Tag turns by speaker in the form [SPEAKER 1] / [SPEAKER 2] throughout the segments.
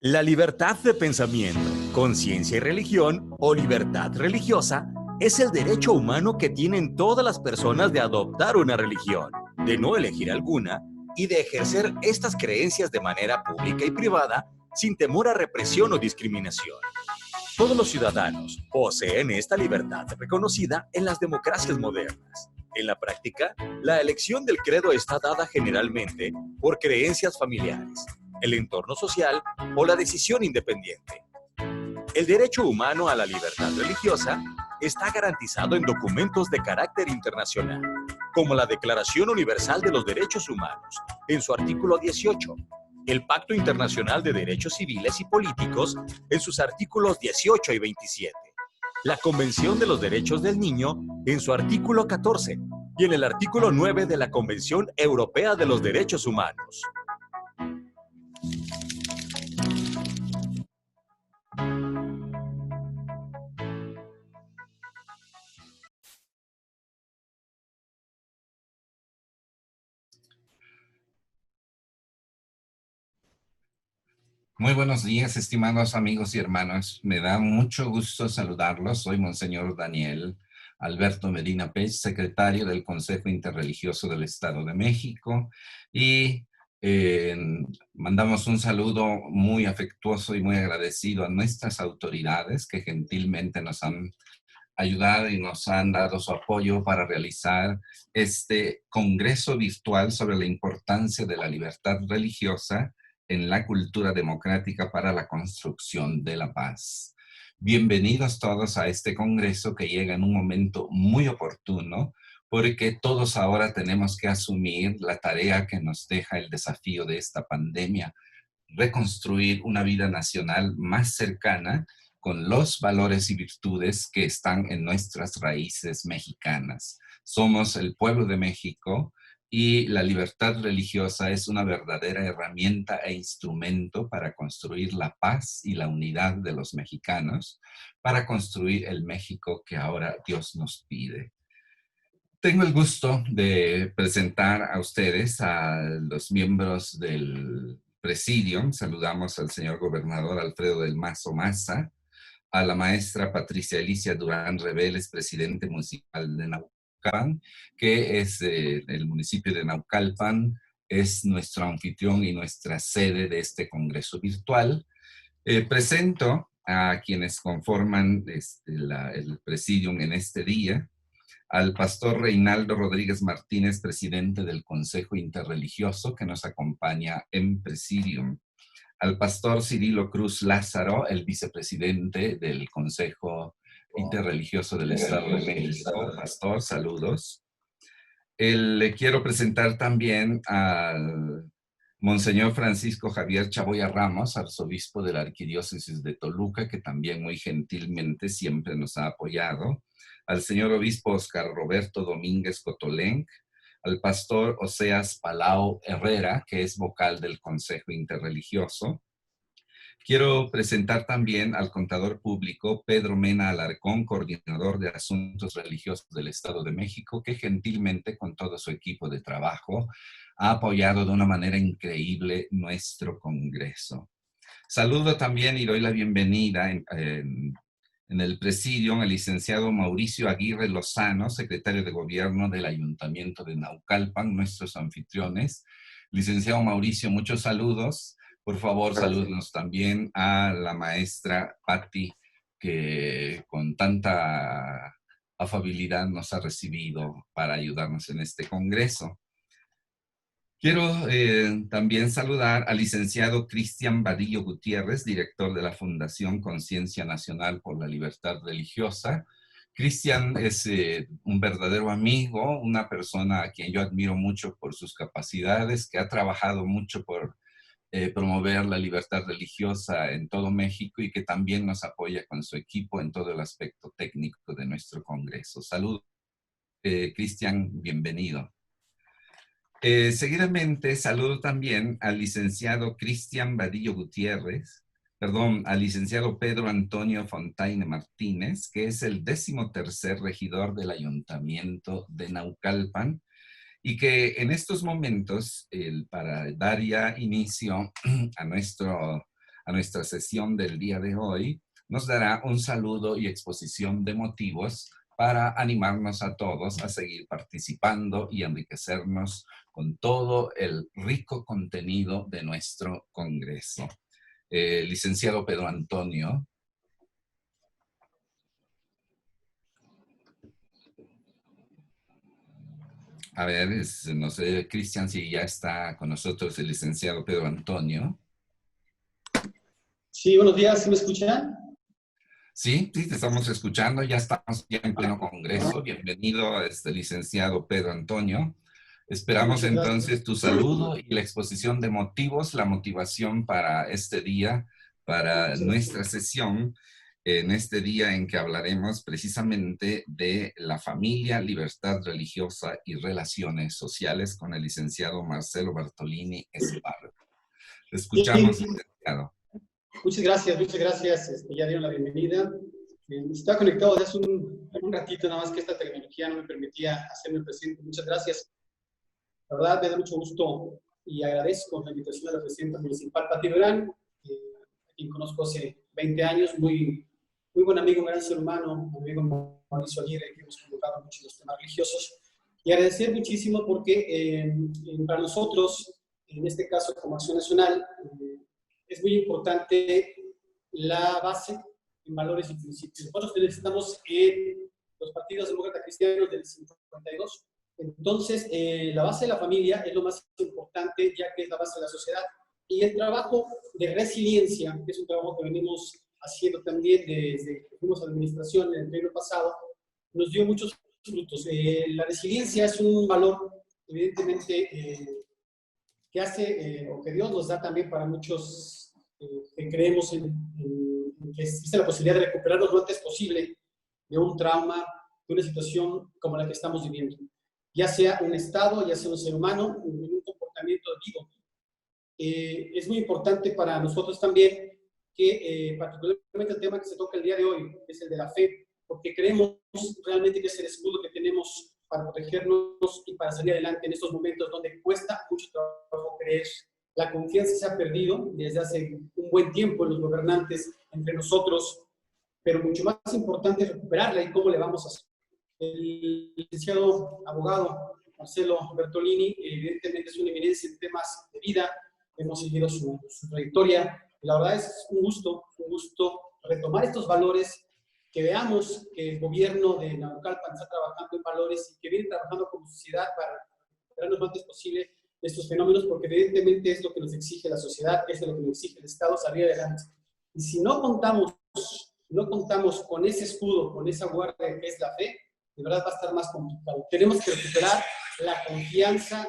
[SPEAKER 1] La libertad de pensamiento, conciencia y religión, o libertad religiosa, es el derecho humano que tienen todas las personas de adoptar una religión, de no elegir alguna y de ejercer estas creencias de manera pública y privada sin temor a represión o discriminación. Todos los ciudadanos poseen esta libertad reconocida en las democracias modernas. En la práctica, la elección del credo está dada generalmente por creencias familiares, el entorno social o la decisión independiente. El derecho humano a la libertad religiosa está garantizado en documentos de carácter internacional, como la Declaración Universal de los Derechos Humanos, en su artículo 18, el Pacto Internacional de Derechos Civiles y Políticos, en sus artículos 18 y 27, la Convención de los Derechos del Niño, en su artículo 14, y en el artículo 9 de la Convención Europea de los Derechos Humanos.
[SPEAKER 2] Muy buenos días, estimados amigos y hermanos. Me da mucho gusto saludarlos. Soy Monseñor Daniel Alberto Medina Pech, secretario del Consejo Interreligioso del Estado de México, y mandamos un saludo muy afectuoso y muy agradecido a nuestras autoridades que gentilmente nos han ayudado y nos han dado su apoyo para realizar este congreso virtual sobre la importancia de la libertad religiosa en la cultura democrática para la construcción de la paz. Bienvenidos todos a este congreso que llega en un momento muy oportuno, porque todos ahora tenemos que asumir la tarea que nos deja el desafío de esta pandemia, reconstruir una vida nacional más cercana con los valores y virtudes que están en nuestras raíces mexicanas. Somos el pueblo de México y la libertad religiosa es una verdadera herramienta e instrumento para construir la paz y la unidad de los mexicanos, para construir el México que ahora Dios nos pide. Tengo el gusto de presentar a ustedes a los miembros del Presidium. Saludamos al señor gobernador Alfredo del Mazo Maza, a la maestra Patricia Alicia Durán Reveles, presidente municipal de Naucalpan, que es el municipio de Naucalpan, es nuestro anfitrión y nuestra sede de este congreso virtual. Presento a quienes conforman el Presidium en este día: al pastor Reinaldo Rodríguez Martínez, presidente del Consejo Interreligioso, que nos acompaña en Presidium; al pastor Cirilo Cruz Lázaro, el vicepresidente del Consejo Interreligioso del Estado de México. Pastor, saludos. Le quiero presentar también al Monseñor Francisco Javier Chaboya Ramos, arzobispo de la Arquidiócesis de Toluca, que también muy gentilmente siempre nos ha apoyado; al señor obispo Oscar Roberto Domínguez Cotolenc; al pastor Oseas Palau Herrera, que es vocal del Consejo Interreligioso. Quiero presentar también al contador público Pedro Mena Alarcón, coordinador de Asuntos Religiosos del Estado de México, que gentilmente con todo su equipo de trabajo ha apoyado de una manera increíble nuestro congreso. Saludo también y doy la bienvenida en el presidium al licenciado Mauricio Aguirre Lozano, secretario de Gobierno del Ayuntamiento de Naucalpan, nuestros anfitriones. Licenciado Mauricio, muchos saludos. Por favor, salúdenos también a la maestra Patti, que con tanta afabilidad nos ha recibido para ayudarnos en este congreso. Quiero también saludar al licenciado Cristian Vadillo Gutiérrez, director de la Fundación Conciencia Nacional por la Libertad Religiosa. Cristian es un verdadero amigo, una persona a quien yo admiro mucho por sus capacidades, que ha trabajado mucho por promover la libertad religiosa en todo México y que también nos apoya con su equipo en todo el aspecto técnico de nuestro congreso. Saludos, Cristian, bienvenido. Seguidamente saludo también al licenciado Cristian Vadillo Gutiérrez, al licenciado Pedro Antonio Fontaine Martínez, que es el 13º regidor del Ayuntamiento de Naucalpan, y que en estos momentos, para dar ya inicio a a nuestra sesión del día de hoy, nos dará un saludo y exposición de motivos para animarnos a todos a seguir participando y enriquecernos con todo el rico contenido de nuestro Congreso. Licenciado Pedro Antonio. A ver, no sé, Cristian, si ya está con nosotros el licenciado Pedro Antonio.
[SPEAKER 3] Sí, buenos días, ¿sí me escuchan?
[SPEAKER 2] Sí, sí, te estamos escuchando, ya estamos ya en pleno congreso. Bienvenido a licenciado Pedro Antonio. Esperamos entonces tu saludo y la exposición de motivos, la motivación para este día, para nuestra sesión, en este día en que hablaremos precisamente de la familia, libertad religiosa y relaciones sociales con el licenciado Marcelo Bertolini Esparza. Te escuchamos, licenciado.
[SPEAKER 3] Muchas gracias. Ya dieron la bienvenida. Estaba conectado desde hace un ratito, nada más que esta tecnología no me permitía hacerme presente. Muchas gracias. La verdad, me da mucho gusto y agradezco la invitación a la presidenta municipal, Pati Durán, a quien conozco hace 20 años, muy buen amigo, un gran ser humano, mi amigo Mauricio Aguirre, que hemos convocado mucho los temas religiosos. Y agradecer muchísimo porque para nosotros, en este caso como Acción Nacional, es muy importante la base en valores y principios. Nosotros necesitamos los partidos demócratas cristianos del 52. Entonces, la base de la familia es lo más importante, ya que es la base de la sociedad. Y el trabajo de resiliencia, que es un trabajo que venimos haciendo también desde que fuimos a la administración en el periodo pasado, nos dio muchos frutos. La resiliencia es un valor, evidentemente, que hace, o que Dios nos da también para muchos que creemos en que existe la posibilidad de recuperarnos lo antes posible de un trauma, de una situación como la que estamos viviendo. Ya sea un estado, ya sea un ser humano, un comportamiento vivo. Es muy importante para nosotros también que, particularmente el tema que se toca el día de hoy, es el de la fe, porque creemos realmente que es el escudo que tenemos para protegernos y para salir adelante en estos momentos donde cuesta mucho trabajo creer. La confianza se ha perdido desde hace un buen tiempo en los gobernantes, entre nosotros, pero mucho más importante es recuperarla y cómo le vamos a hacer. El licenciado abogado Marcelo Bertolini, evidentemente es una eminencia en temas de vida, hemos seguido su trayectoria, y la verdad es un gusto retomar estos valores, que veamos que el gobierno de Naucalpan está trabajando en valores y que viene trabajando como sociedad para recuperarnos lo antes posible de estos fenómenos, porque evidentemente es lo que nos exige la sociedad, es lo que nos exige el Estado, salir adelante. Y si no contamos con ese escudo, con esa guardia que es la fe, de verdad va a estar más complicado. Tenemos que recuperar la confianza,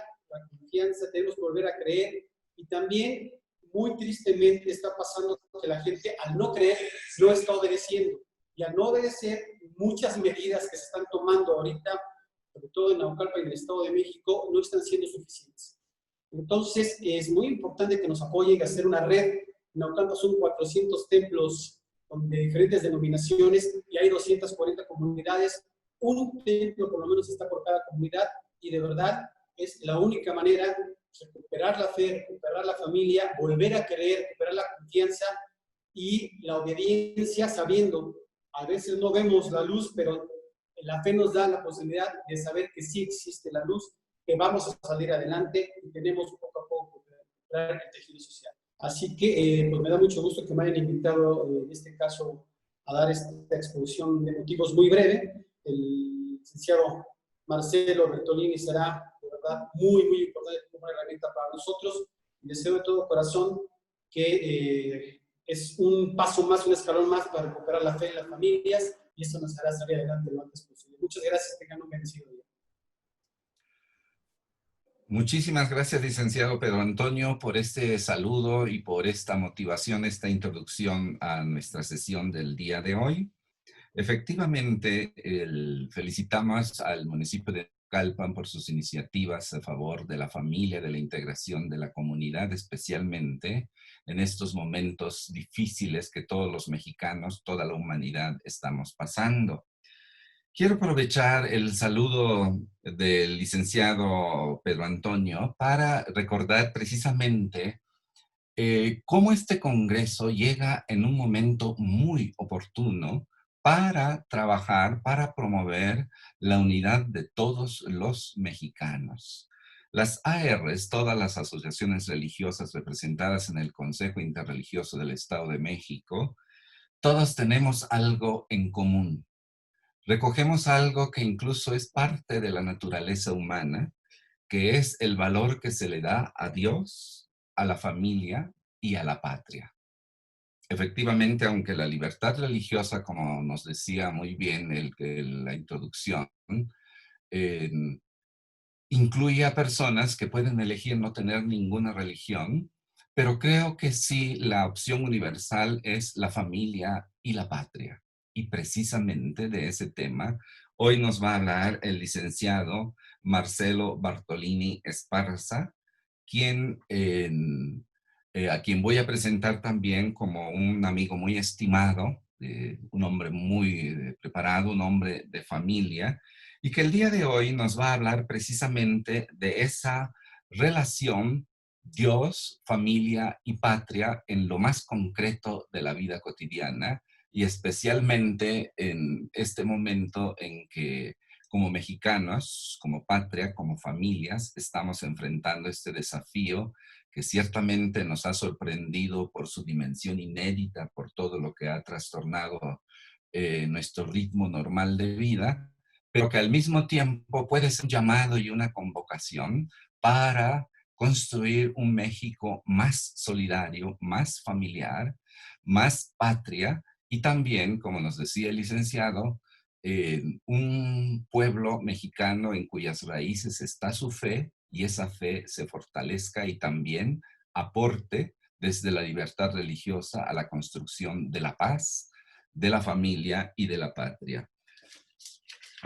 [SPEAKER 3] tenemos que volver a creer, y también, muy tristemente, está pasando que la gente, al no creer, no está obedeciendo. Y al no obedecer, muchas medidas que se están tomando ahorita, sobre todo en Naucalpan y en el Estado de México, no están siendo suficientes. Entonces, es muy importante que nos apoyen a hacer una red. En Naucalpan son 400 templos de diferentes denominaciones y hay 240 comunidades. Un templo por lo menos está por cada comunidad, y de verdad es la única manera de recuperar la fe, recuperar la familia, volver a creer, recuperar la confianza y la obediencia, sabiendo, a veces no vemos la luz, pero la fe nos da la posibilidad de saber que sí existe la luz, que vamos a salir adelante y tenemos poco a poco que recuperar el tejido social. Así que pues me da mucho gusto que me hayan invitado, en este caso, a dar esta exposición de motivos muy breve. El licenciado Marcelo Bertolini será, de verdad, muy importante como una herramienta para nosotros. Y deseo de todo corazón que es un paso más, un escalón más para recuperar la fe en las familias, y eso nos hará salir adelante lo antes posible. Muchas gracias, tengan un bendecido día.
[SPEAKER 2] Muchísimas gracias, licenciado Pedro Antonio, por este saludo y por esta motivación, esta introducción a nuestra sesión del día de hoy. Efectivamente, felicitamos al municipio de Naucalpan por sus iniciativas a favor de la familia, de la integración de la comunidad, especialmente en estos momentos difíciles que todos los mexicanos, toda la humanidad estamos pasando. Quiero aprovechar el saludo del licenciado Pedro Antonio para recordar precisamente cómo este Congreso llega en un momento muy oportuno para trabajar, para promover la unidad de todos los mexicanos. Las ARs, todas las asociaciones religiosas representadas en el Consejo Interreligioso del Estado de México, todos tenemos algo en común. Recogemos algo que incluso es parte de la naturaleza humana, que es el valor que se le da a Dios, a la familia y a la patria. Efectivamente, aunque la libertad religiosa, como nos decía muy bien la introducción, eh, incluye a personas que pueden elegir no tener ninguna religión, pero creo que sí, la opción universal es la familia y la patria. Y precisamente de ese tema, hoy nos va a hablar el licenciado Marcelo Bartolini Esparza, a quien voy a presentar también como un amigo muy estimado, un hombre muy preparado, un hombre de familia, y que el día de hoy nos va a hablar precisamente de esa relación Dios, familia y patria en lo más concreto de la vida cotidiana, y especialmente en este momento en que como mexicanos, como patria, como familias, estamos enfrentando este desafío que ciertamente nos ha sorprendido por su dimensión inédita, por todo lo que ha trastornado nuestro ritmo normal de vida, pero que al mismo tiempo puede ser un llamado y una convocación para construir un México más solidario, más familiar, más patria y también, como nos decía el licenciado, un pueblo mexicano en cuyas raíces está su fe y esa fe se fortalezca y también aporte desde la libertad religiosa a la construcción de la paz, de la familia y de la patria.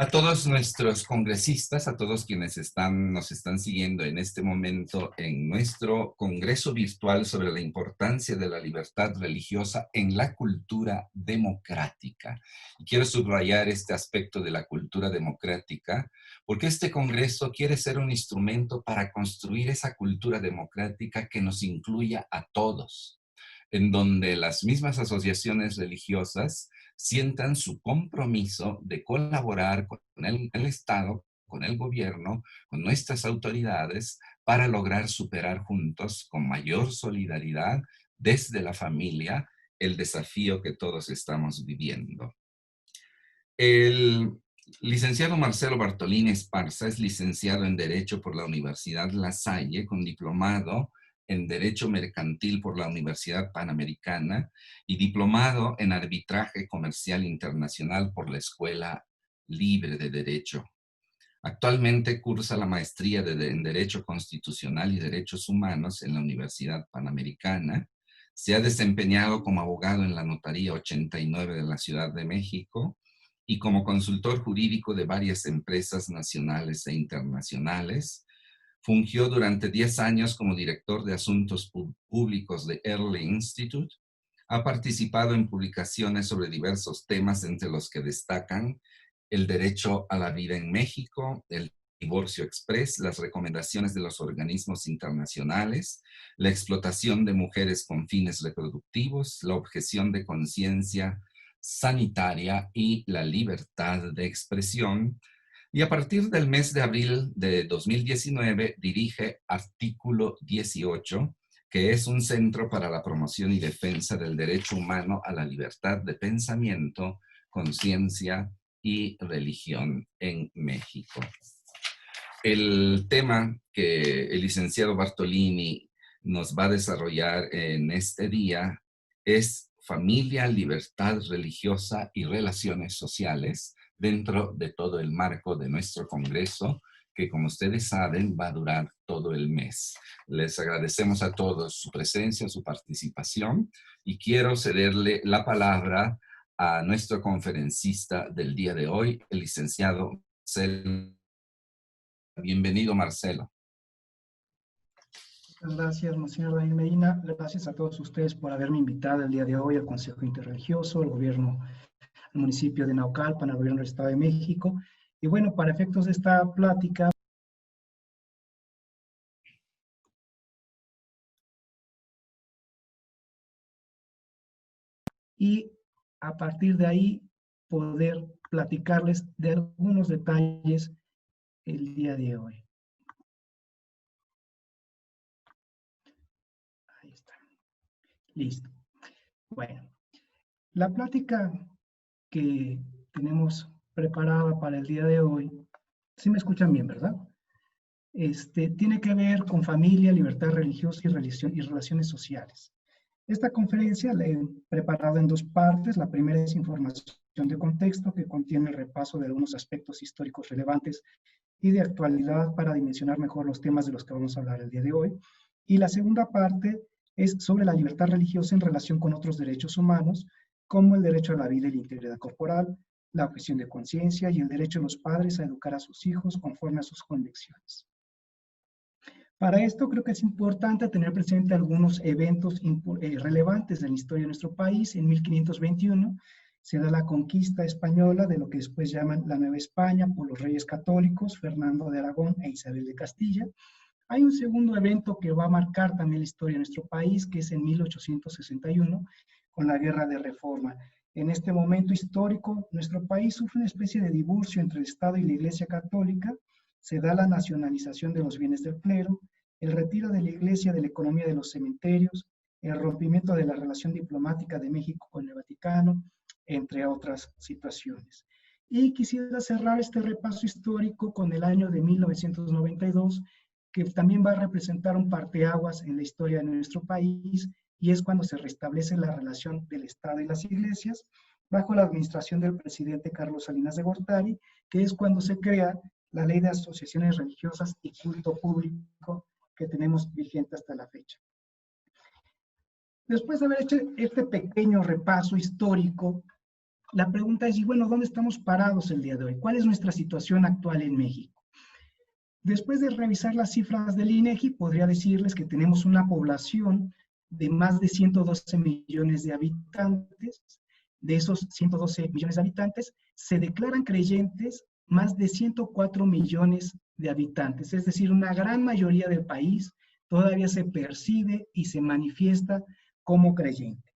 [SPEAKER 2] A todos nuestros congresistas, a todos quienes nos están siguiendo en este momento en nuestro congreso virtual sobre la importancia de la libertad religiosa en la cultura democrática. Y quiero subrayar este aspecto de la cultura democrática porque este congreso quiere ser un instrumento para construir esa cultura democrática que nos incluya a todos, en donde las mismas asociaciones religiosas sientan su compromiso de colaborar con el Estado, con el gobierno, con nuestras autoridades, para lograr superar juntos, con mayor solidaridad, desde la familia, el desafío que todos estamos viviendo. El licenciado Marcelo Bartolini Esparza es licenciado en Derecho por la Universidad La Salle, con diplomado en Derecho Mercantil por la Universidad Panamericana y diplomado en Arbitraje Comercial Internacional por la Escuela Libre de Derecho. Actualmente cursa la maestría en Derecho Constitucional y Derechos Humanos en la Universidad Panamericana. Se ha desempeñado como abogado en la Notaría 89 de la Ciudad de México y como consultor jurídico de varias empresas nacionales e internacionales. Fungió durante 10 años como director de Asuntos Públicos de Early Institute. Ha participado en publicaciones sobre diversos temas, entre los que destacan el derecho a la vida en México, el divorcio express, las recomendaciones de los organismos internacionales, la explotación de mujeres con fines reproductivos, la objeción de conciencia sanitaria y la libertad de expresión. Y a partir del mes de abril de 2019 dirige Artículo 18, que es un centro para la promoción y defensa del derecho humano a la libertad de pensamiento, conciencia y religión en México. El tema que el licenciado Bartolini nos va a desarrollar en este día es familia, libertad religiosa y relaciones sociales dentro de todo el marco de nuestro congreso, que como ustedes saben va a durar todo el mes. Les agradecemos a todos su presencia, su participación y quiero cederle la palabra a nuestro conferencista del día de hoy, el licenciado Marcelo. Bienvenido, Marcelo.
[SPEAKER 4] Muchas gracias, Monseñor Daniel Medina. Gracias a todos ustedes por haberme invitado el día de hoy al Consejo Interreligioso, al gobierno, al municipio de Naucalpan, al gobierno del Estado de México. Y bueno, para efectos de esta plática, y a partir de ahí poder platicarles de algunos detalles el día de hoy. Ahí está. Listo. Bueno, la plática que tenemos preparada para el día de hoy, ¿sí me escuchan bien, verdad? Tiene que ver con familia, libertad religiosa y relaciones sociales. Esta conferencia la he preparado en dos partes. La primera es información de contexto, que contiene el repaso de algunos aspectos históricos relevantes y de actualidad para dimensionar mejor los temas de los que vamos a hablar el día de hoy. Y la segunda parte es sobre la libertad religiosa en relación con otros derechos humanos, como el derecho a la vida y la integridad corporal, la objeción de conciencia y el derecho de los padres a educar a sus hijos conforme a sus convicciones. Para esto creo que es importante tener presente algunos eventos relevantes de la historia de nuestro país. En 1521 se da la conquista española de lo que después llaman la Nueva España por los reyes católicos, Fernando de Aragón e Isabel de Castilla. Hay un segundo evento que va a marcar también la historia de nuestro país, que es en 1861, con la Guerra de Reforma. En este momento histórico, nuestro país sufre una especie de divorcio entre el Estado y la Iglesia Católica. Se da la nacionalización de los bienes del clero, el retiro de la Iglesia de la economía de los cementerios, el rompimiento de la relación diplomática de México con el Vaticano, entre otras situaciones. Y quisiera cerrar este repaso histórico con el año de 1992, que también va a representar un parteaguas en la historia de nuestro país, y es cuando se restablece la relación del Estado y las iglesias, bajo la administración del presidente Carlos Salinas de Gortari, que es cuando se crea la Ley de Asociaciones Religiosas y Culto Público que tenemos vigente hasta la fecha. Después de haber hecho este pequeño repaso histórico, la pregunta es, y bueno, ¿dónde estamos parados el día de hoy? ¿Cuál es nuestra situación actual en México? Después de revisar las cifras del INEGI, podría decirles que tenemos una población de más de 112 millones de habitantes. De esos 112 millones de habitantes, se declaran creyentes más de 104 millones de habitantes. Es decir, una gran mayoría del país todavía se percibe y se manifiesta como creyente.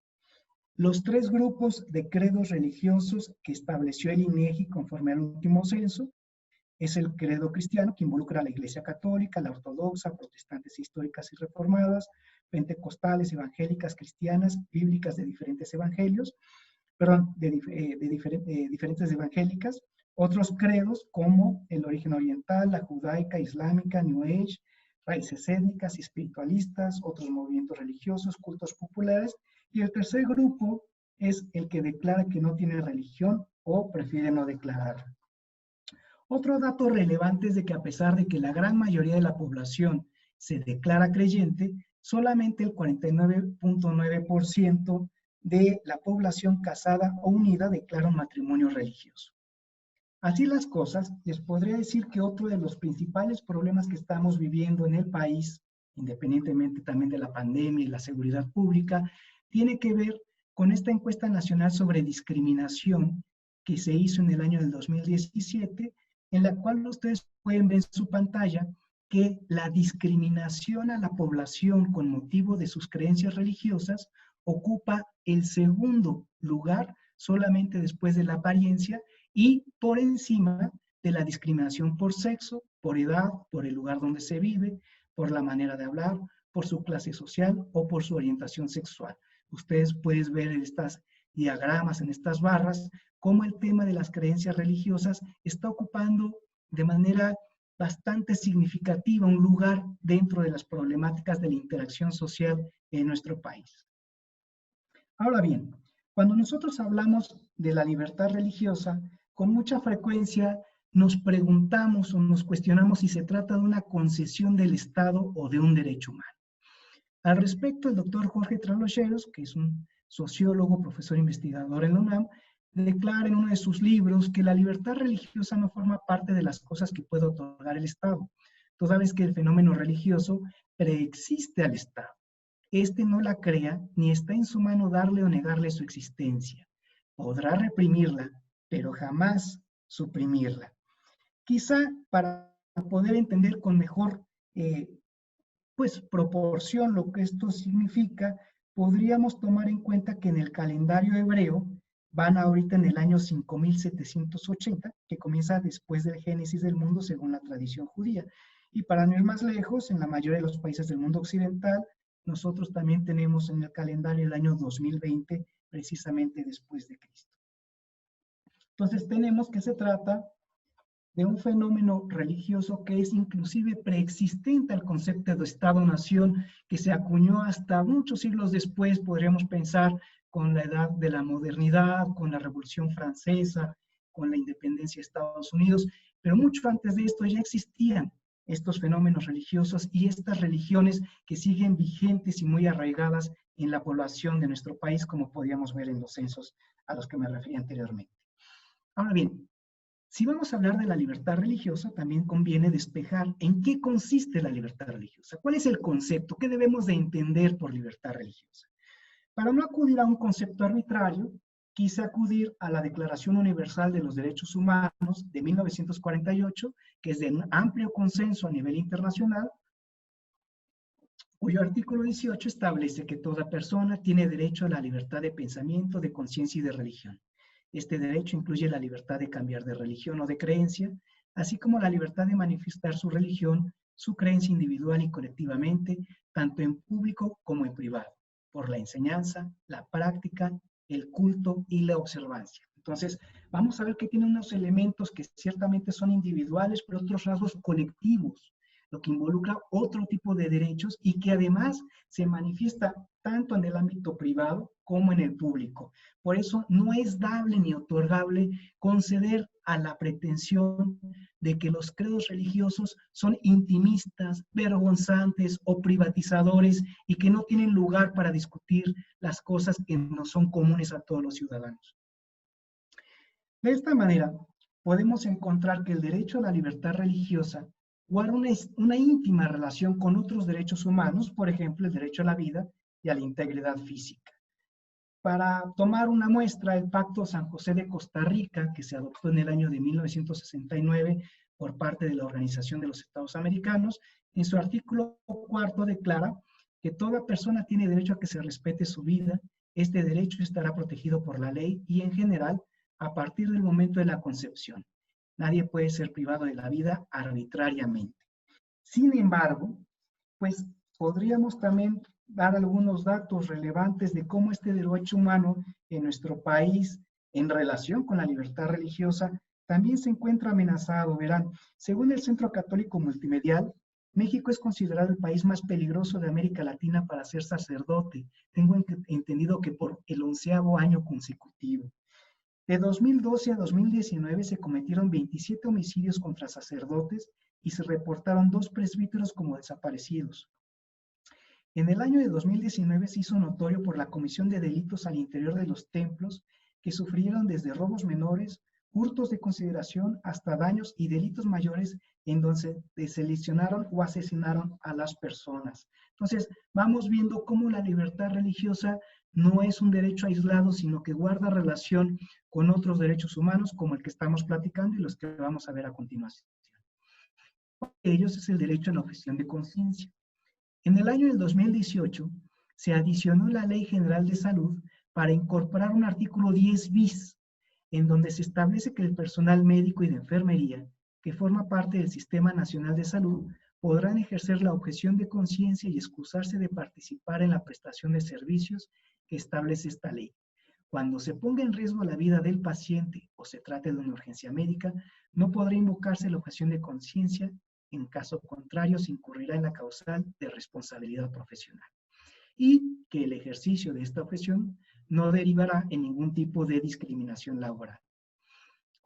[SPEAKER 4] Los tres grupos de credos religiosos que estableció el INEGI conforme al último censo es el credo cristiano, que involucra a la Iglesia Católica, la Ortodoxa, protestantes históricas y reformadas, pentecostales, evangélicas, cristianas, bíblicas de diferentes evangelios, diferentes evangélicas, otros credos como el origen oriental, la judaica, islámica, New Age, raíces étnicas, espiritualistas, otros movimientos religiosos, cultos populares, y el tercer grupo es el que declara que no tiene religión o prefiere no declararla. Otro dato relevante es de que a pesar de que la gran mayoría de la población se declara creyente, solamente el 49.9% de la población casada o unida declara un matrimonio religioso. Así las cosas, les podría decir que otro de los principales problemas que estamos viviendo en el país, independientemente también de la pandemia y la seguridad pública, tiene que ver con esta encuesta nacional sobre discriminación que se hizo en el año del 2017, en la cual ustedes pueden ver en su pantalla que la discriminación a la población con motivo de sus creencias religiosas ocupa el segundo lugar, solamente después de la apariencia y por encima de la discriminación por sexo, por edad, por el lugar donde se vive, por la manera de hablar, por su clase social o por su orientación sexual. Ustedes pueden ver en estas diagramas, en estas barras, cómo el tema de las creencias religiosas está ocupando de manera bastante significativa un lugar dentro de las problemáticas de la interacción social en nuestro país. Ahora bien, cuando nosotros hablamos de la libertad religiosa, con mucha frecuencia nos preguntamos o nos cuestionamos si se trata de una concesión del Estado o de un derecho humano. Al respecto, el doctor Jorge Traslocheros, que es un sociólogo, profesor investigador en la UNAM, declara en uno de sus libros que la libertad religiosa no forma parte de las cosas que puede otorgar el Estado, toda vez que el fenómeno religioso preexiste al Estado. Este no la crea ni está en su mano darle o negarle su existencia. Podrá reprimirla, pero jamás suprimirla. Quizá para poder entender con mejor proporción lo que esto significa, podríamos tomar en cuenta que en el calendario hebreo van ahorita en el año 5780, que comienza después del Génesis del mundo según la tradición judía. Y para no ir más lejos, en la mayoría de los países del mundo occidental, nosotros también tenemos en el calendario el año 2020, precisamente después de Cristo. Entonces tenemos que se trata de un fenómeno religioso que es inclusive preexistente al concepto de Estado-nación, que se acuñó hasta muchos siglos después, podríamos pensar, con la edad de la modernidad, con la Revolución Francesa, con la independencia de Estados Unidos, pero mucho antes de esto ya existían estos fenómenos religiosos y estas religiones que siguen vigentes y muy arraigadas en la población de nuestro país, como podíamos ver en los censos a los que me referí anteriormente. Ahora bien, si vamos a hablar de la libertad religiosa, también conviene despejar en qué consiste la libertad religiosa. ¿Cuál es el concepto? ¿Qué debemos de entender por libertad religiosa? Para no acudir a un concepto arbitrario, quise acudir a la Declaración Universal de los Derechos Humanos de 1948, que es de un amplio consenso a nivel internacional, cuyo artículo 18 establece que toda persona tiene derecho a la libertad de pensamiento, de conciencia y de religión. Este derecho incluye la libertad de cambiar de religión o de creencia, así como la libertad de manifestar su religión, su creencia individual y colectivamente, tanto en público como en privado, por la enseñanza, la práctica, el culto y la observancia. Entonces, vamos a ver que tiene unos elementos que ciertamente son individuales, pero otros rasgos colectivos, lo que involucra otro tipo de derechos y que además se manifiesta tanto en el ámbito privado como en el público. Por eso no es dable ni otorgable conceder a la pretensión de que los credos religiosos son intimistas, vergonzantes o privatizadores y que no tienen lugar para discutir las cosas que no son comunes a todos los ciudadanos. De esta manera, podemos encontrar que el derecho a la libertad religiosa guarda una íntima relación con otros derechos humanos, por ejemplo, el derecho a la vida y a la integridad física. Para tomar una muestra, el Pacto San José de Costa Rica, que se adoptó en el año de 1969 por parte de la Organización de los Estados Americanos, en su artículo 4 declara que toda persona tiene derecho a que se respete su vida. Este derecho estará protegido por la ley y, en general, a partir del momento de la concepción. Nadie puede ser privado de la vida arbitrariamente. Sin embargo, pues podríamos también dar algunos datos relevantes de cómo este derecho humano en nuestro país, en relación con la libertad religiosa, también se encuentra amenazado. Verán, según el Centro Católico Multimedial, México es considerado el país más peligroso de América Latina para ser sacerdote. Tengo entendido que por el 11º año consecutivo. De 2012 a 2019 se cometieron 27 homicidios contra sacerdotes y se reportaron 2 presbíteros como desaparecidos. En el año de 2019 se hizo notorio por la comisión de delitos al interior de los templos que sufrieron desde robos menores, hurtos de consideración, hasta daños y delitos mayores en donde se lesionaron o asesinaron a las personas. Entonces, vamos viendo cómo la libertad religiosa no es un derecho aislado, sino que guarda relación con otros derechos humanos, como el que estamos platicando y los que vamos a ver a continuación. Uno de ellos es el derecho a la objeción de conciencia. En el año del 2018 se adicionó la Ley General de Salud para incorporar un artículo 10 bis, en donde se establece que el personal médico y de enfermería, que forma parte del Sistema Nacional de Salud, podrán ejercer la objeción de conciencia y excusarse de participar en la prestación de servicios que establece esta ley. Cuando se ponga en riesgo la vida del paciente o se trate de una urgencia médica, no podrá invocarse la objeción de conciencia. En caso contrario, se incurrirá en la causal de responsabilidad profesional. Y que el ejercicio de esta objeción no derivará en ningún tipo de discriminación laboral.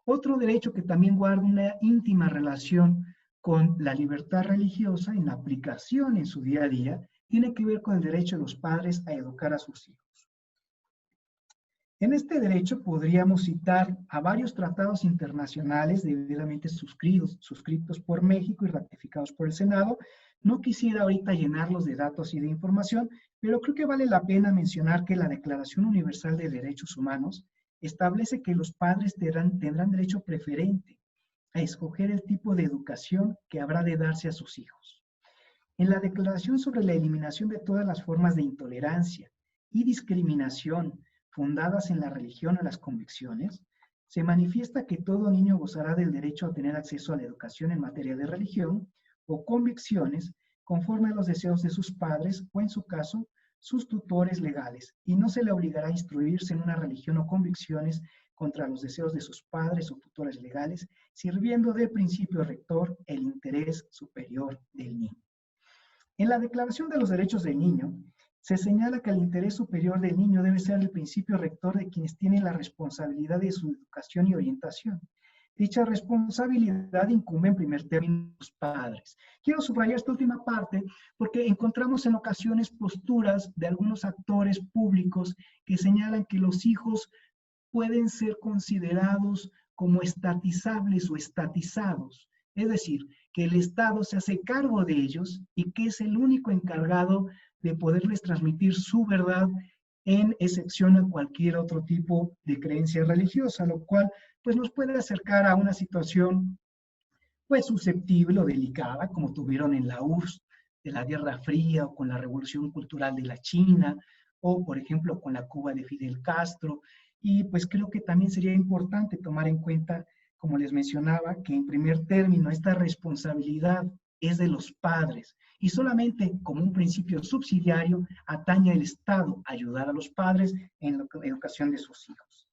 [SPEAKER 4] Otro derecho que también guarda una íntima relación con la libertad religiosa en la aplicación en su día a día, tiene que ver con el derecho de los padres a educar a sus hijos. En este derecho podríamos citar a varios tratados internacionales debidamente suscritos por México y ratificados por el Senado. No quisiera ahorita llenarlos de datos y de información, pero creo que vale la pena mencionar que la Declaración Universal de Derechos Humanos establece que los padres tendrán derecho preferente a escoger el tipo de educación que habrá de darse a sus hijos. En la Declaración sobre la eliminación de todas las formas de intolerancia y discriminación fundadas en la religión o las convicciones, se manifiesta que todo niño gozará del derecho a tener acceso a la educación en materia de religión o convicciones conforme a los deseos de sus padres o, en su caso, sus tutores legales, y no se le obligará a instruirse en una religión o convicciones contra los deseos de sus padres o tutores legales, sirviendo de principio rector el interés superior del niño. En la Declaración de los Derechos del Niño, se señala que el interés superior del niño debe ser el principio rector de quienes tienen la responsabilidad de su educación y orientación. Dicha responsabilidad incumbe en primer término a los padres. Quiero subrayar esta última parte porque encontramos en ocasiones posturas de algunos actores públicos que señalan que los hijos pueden ser considerados como estatizables o estatizados. Es decir, que el Estado se hace cargo de ellos y que es el único encargado de poderles transmitir su verdad en excepción a cualquier otro tipo de creencia religiosa, lo cual pues nos puede acercar a una situación pues susceptible o delicada, como tuvieron en la URSS de la Guerra Fría o con la Revolución Cultural de la China, o por ejemplo con la Cuba de Fidel Castro, y pues creo que también sería importante tomar en cuenta, como les mencionaba, que en primer término esta responsabilidad es de los padres, y solamente como un principio subsidiario atañe al Estado ayudar a los padres en la educación de sus hijos.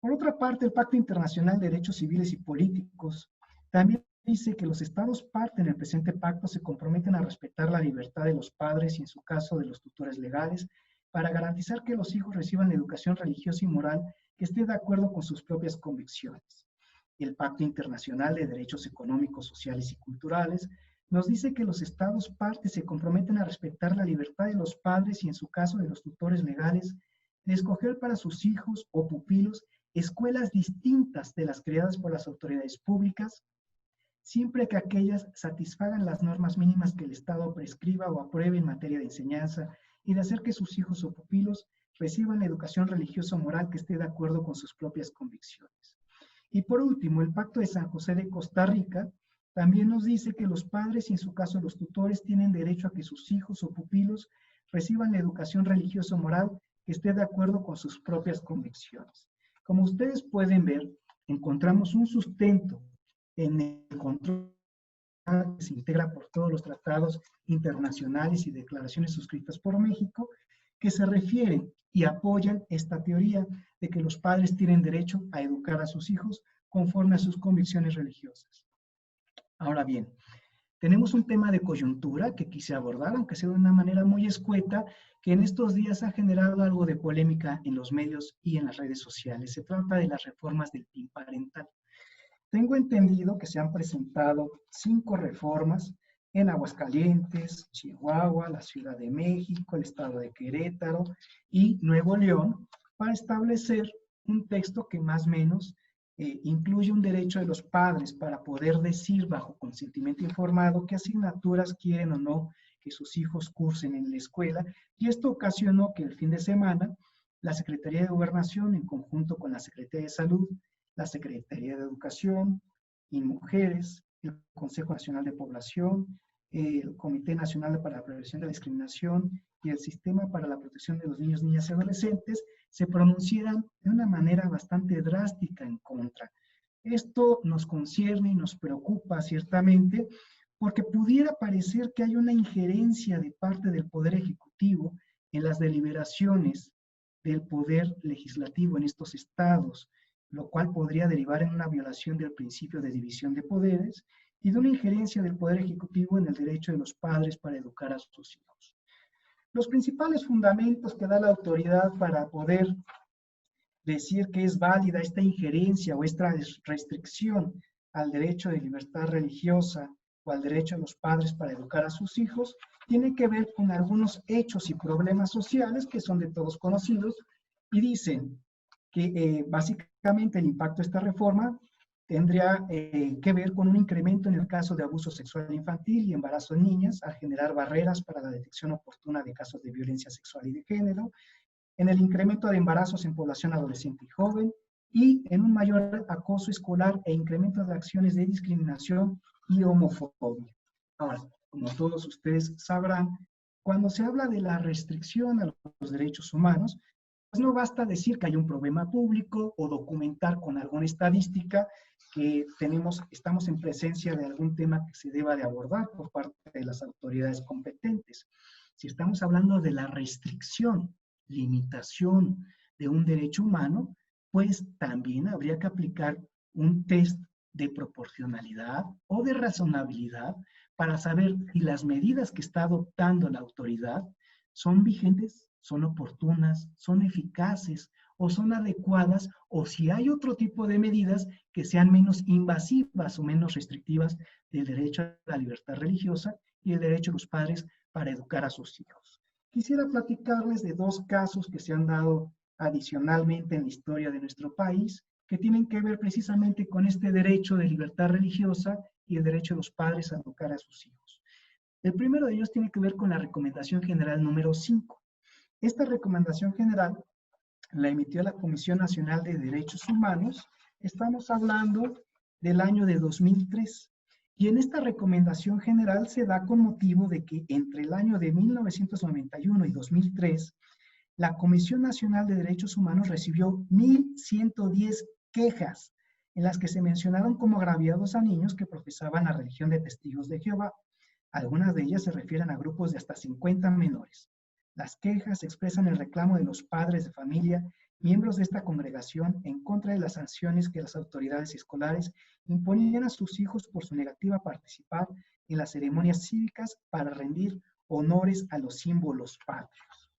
[SPEAKER 4] Por otra parte, el Pacto Internacional de Derechos Civiles y Políticos también dice que los Estados parte en el presente pacto se comprometen a respetar la libertad de los padres y en su caso de los tutores legales para garantizar que los hijos reciban la educación religiosa y moral que esté de acuerdo con sus propias convicciones. El Pacto Internacional de Derechos Económicos, Sociales y Culturales nos dice que los Estados partes se comprometen a respetar la libertad de los padres y en su caso de los tutores legales de escoger para sus hijos o pupilos escuelas distintas de las creadas por las autoridades públicas, siempre que aquellas satisfagan las normas mínimas que el Estado prescriba o apruebe en materia de enseñanza y de hacer que sus hijos o pupilos reciban la educación religiosa o moral que esté de acuerdo con sus propias convicciones. Y por último, el Pacto de San José de Costa Rica también nos dice que los padres y en su caso los tutores tienen derecho a que sus hijos o pupilos reciban la educación religiosa o moral que esté de acuerdo con sus propias convicciones. Como ustedes pueden ver, encontramos un sustento en el control que se integra por todos los tratados internacionales y declaraciones suscritas por México, que se refieren y apoyan esta teoría de que los padres tienen derecho a educar a sus hijos conforme a sus convicciones religiosas. Ahora bien, tenemos un tema de coyuntura que quise abordar, aunque sea de una manera muy escueta, que en estos días ha generado algo de polémica en los medios y en las redes sociales. Se trata de las reformas del PIN parental. Tengo entendido que se han presentado 5 reformas en Aguascalientes, Chihuahua, la Ciudad de México, el Estado de Querétaro y Nuevo León para establecer un texto que más o menos incluye un derecho de los padres para poder decir bajo consentimiento informado qué asignaturas quieren o no que sus hijos cursen en la escuela, y esto ocasionó que el fin de semana la Secretaría de Gobernación, en conjunto con la Secretaría de Salud, la Secretaría de Educación y Mujeres, el Consejo Nacional de Población, el Comité Nacional para la Prevención de la Discriminación y el Sistema para la Protección de los Niños, Niñas y Adolescentes se pronunciaran de una manera bastante drástica en contra. Esto nos concierne y nos preocupa ciertamente porque pudiera parecer que hay una injerencia de parte del Poder Ejecutivo en las deliberaciones del Poder Legislativo en estos estados, lo cual podría derivar en una violación del principio de división de poderes y de una injerencia del Poder Ejecutivo en el derecho de los padres para educar a sus hijos. Los principales fundamentos que da la autoridad para poder decir que es válida esta injerencia o esta restricción al derecho de libertad religiosa o al derecho de los padres para educar a sus hijos, tiene que ver con algunos hechos y problemas sociales que son de todos conocidos y dicen que básicamente el impacto de esta reforma tendría que ver con un incremento en el caso de abuso sexual infantil y embarazo en niñas, al generar barreras para la detección oportuna de casos de violencia sexual y de género, en el incremento de embarazos en población adolescente y joven, y en un mayor acoso escolar e incremento de acciones de discriminación y homofobia. Ahora, como todos ustedes sabrán, cuando se habla de la restricción a los derechos humanos, pues no basta decir que hay un problema público o documentar con alguna estadística que estamos en presencia de algún tema que se deba de abordar por parte de las autoridades competentes. Si estamos hablando de la restricción, limitación de un derecho humano, pues también habría que aplicar un test de proporcionalidad o de razonabilidad para saber si las medidas que está adoptando la autoridad son vigentes, son oportunas, son eficaces o son adecuadas, o si hay otro tipo de medidas que sean menos invasivas o menos restrictivas del derecho a la libertad religiosa y el derecho de los padres para educar a sus hijos. Quisiera platicarles de dos casos que se han dado adicionalmente en la historia de nuestro país, que tienen que ver precisamente con este derecho de libertad religiosa y el derecho de los padres a educar a sus hijos. El primero de ellos tiene que ver con la Recomendación General número 5. Esta Recomendación General la emitió la Comisión Nacional de Derechos Humanos. Estamos hablando del año de 2003. Y en esta Recomendación General se da con motivo de que entre el año de 1991 y 2003, la Comisión Nacional de Derechos Humanos recibió 1.110 quejas en las que se mencionaron como agraviados a niños que profesaban la religión de Testigos de Jehová. Algunas de ellas se refieren a grupos de hasta 50 menores. Las quejas expresan el reclamo de los padres de familia, miembros de esta congregación, en contra de las sanciones que las autoridades escolares imponían a sus hijos por su negativa a participar en las ceremonias cívicas para rendir honores a los símbolos patrios.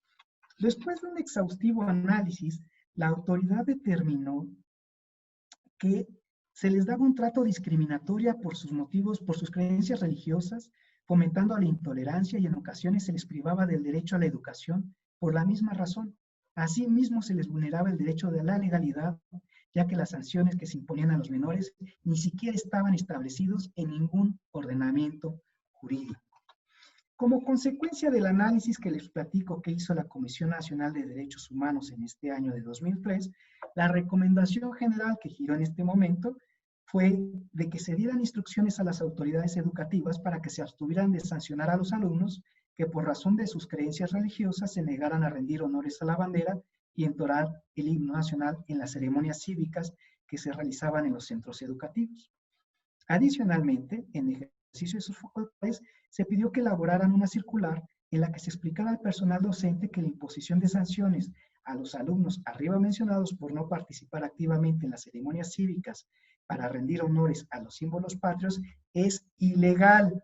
[SPEAKER 4] Después de un exhaustivo análisis, la autoridad determinó que se les daba un trato discriminatorio por sus motivos, por sus creencias religiosas, fomentando la intolerancia, y en ocasiones se les privaba del derecho a la educación por la misma razón. Asimismo, se les vulneraba el derecho de la legalidad, ya que las sanciones que se imponían a los menores ni siquiera estaban establecidos en ningún ordenamiento jurídico. Como consecuencia del análisis que les platico que hizo la Comisión Nacional de Derechos Humanos en este año de 2003, la recomendación general que giró en este momento fue de que se dieran instrucciones a las autoridades educativas para que se abstuvieran de sancionar a los alumnos que por razón de sus creencias religiosas se negaran a rendir honores a la bandera y entonar el himno nacional en las ceremonias cívicas que se realizaban en los centros educativos. Adicionalmente, en ejercicio de sus facultades, se pidió que elaboraran una circular en la que se explicara al personal docente que la imposición de sanciones a los alumnos arriba mencionados por no participar activamente en las ceremonias cívicas para rendir honores a los símbolos patrios es ilegal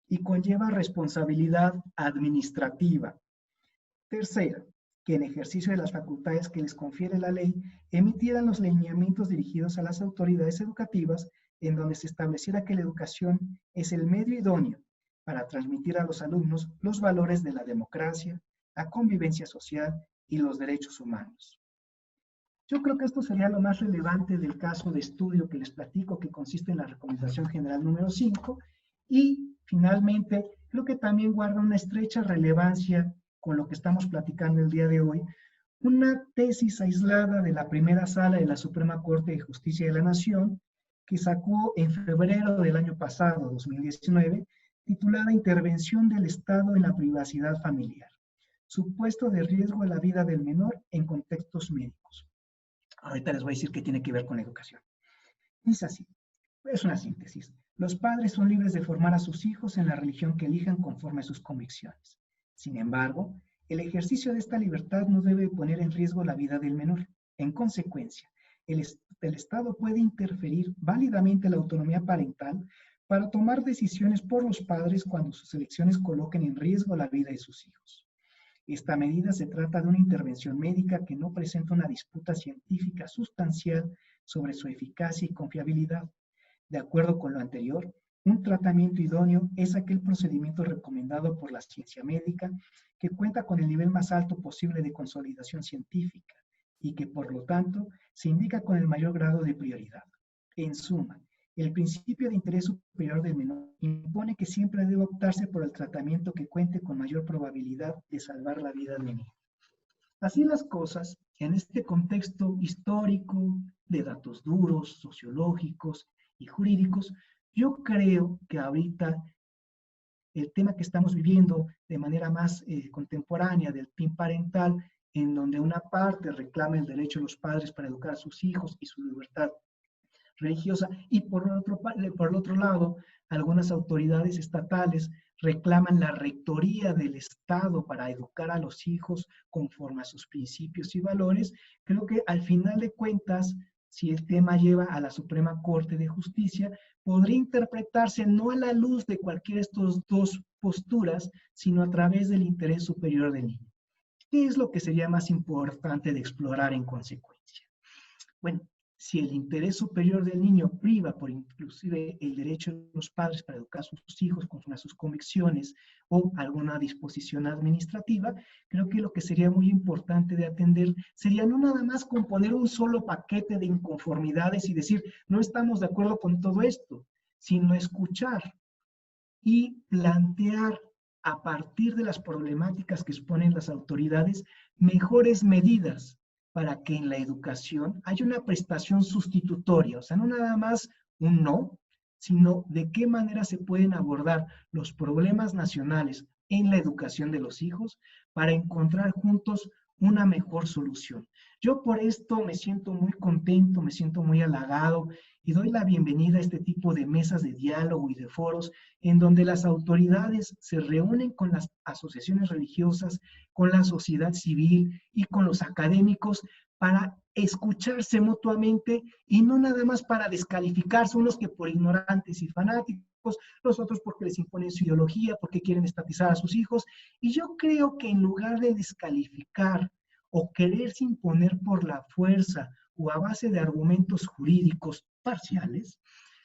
[SPEAKER 4] y conlleva responsabilidad administrativa. Tercera, que en ejercicio de las facultades que les confiere la ley, emitieran los lineamientos dirigidos a las autoridades educativas en donde se estableciera que la educación es el medio idóneo para transmitir a los alumnos los valores de la democracia, la convivencia social y los derechos humanos. Yo creo que esto sería lo más relevante del caso de estudio que les platico, que consiste en la Recomendación General número 5, y finalmente creo que también guarda una estrecha relevancia con lo que estamos platicando el día de hoy, una tesis aislada de la primera sala de la Suprema Corte de Justicia de la Nación, que sacó en febrero del año pasado, 2019, titulada Intervención del Estado en la privacidad familiar, supuesto de riesgo a la vida del menor en contextos médicos. Ahorita les voy a decir qué tiene que ver con la educación. Dice así, es una síntesis. Los padres son libres de formar a sus hijos en la religión que elijan conforme a sus convicciones. Sin embargo, el ejercicio de esta libertad no debe poner en riesgo la vida del menor. En consecuencia, el Estado puede interferir válidamente la autonomía parental para tomar decisiones por los padres cuando sus elecciones coloquen en riesgo la vida de sus hijos. Esta medida se trata de una intervención médica que no presenta una disputa científica sustancial sobre su eficacia y confiabilidad. De acuerdo con lo anterior, un tratamiento idóneo es aquel procedimiento recomendado por la ciencia médica que cuenta con el nivel más alto posible de consolidación científica y que, por lo tanto, se indica con el mayor grado de prioridad. En suma, el principio de interés superior del menor impone que siempre debe optarse por el tratamiento que cuente con mayor probabilidad de salvar la vida del niño. Así las cosas, en este contexto histórico de datos duros, sociológicos y jurídicos, yo creo que ahorita el tema que estamos viviendo de manera más contemporánea del PIN parental, en donde una parte reclama el derecho de los padres para educar a sus hijos y su libertad religiosa, y por el otro lado, algunas autoridades estatales reclaman la rectoría del Estado para educar a los hijos conforme a sus principios y valores. Creo que al final de cuentas, si el tema lleva a la Suprema Corte de Justicia, podría interpretarse no a la luz de cualquiera de estas dos posturas, sino a través del interés superior del niño. ¿Qué es lo que sería más importante de explorar en consecuencia? Bueno, si el interés superior del niño priva por inclusive el derecho de los padres para educar a sus hijos conforme a sus convicciones o alguna disposición administrativa, creo que lo que sería muy importante de atender sería no nada más componer un solo paquete de inconformidades y decir, no estamos de acuerdo con todo esto, sino escuchar y plantear a partir de las problemáticas que exponen las autoridades mejores medidas para que en la educación haya una prestación sustitutoria, o sea, no nada más un no, sino de qué manera se pueden abordar los problemas nacionales en la educación de los hijos para encontrar juntos una mejor solución. Yo por esto me siento muy contento, me siento muy halagado y doy la bienvenida a este tipo de mesas de diálogo y de foros en donde las autoridades se reúnen con las asociaciones religiosas, con la sociedad civil y con los académicos para escucharse mutuamente y no nada más para descalificarse, unos que por ignorantes y fanáticos, los otros porque les imponen su ideología, porque quieren estatizar a sus hijos. Y yo creo que en lugar de descalificar o quererse imponer por la fuerza o a base de argumentos jurídicos parciales,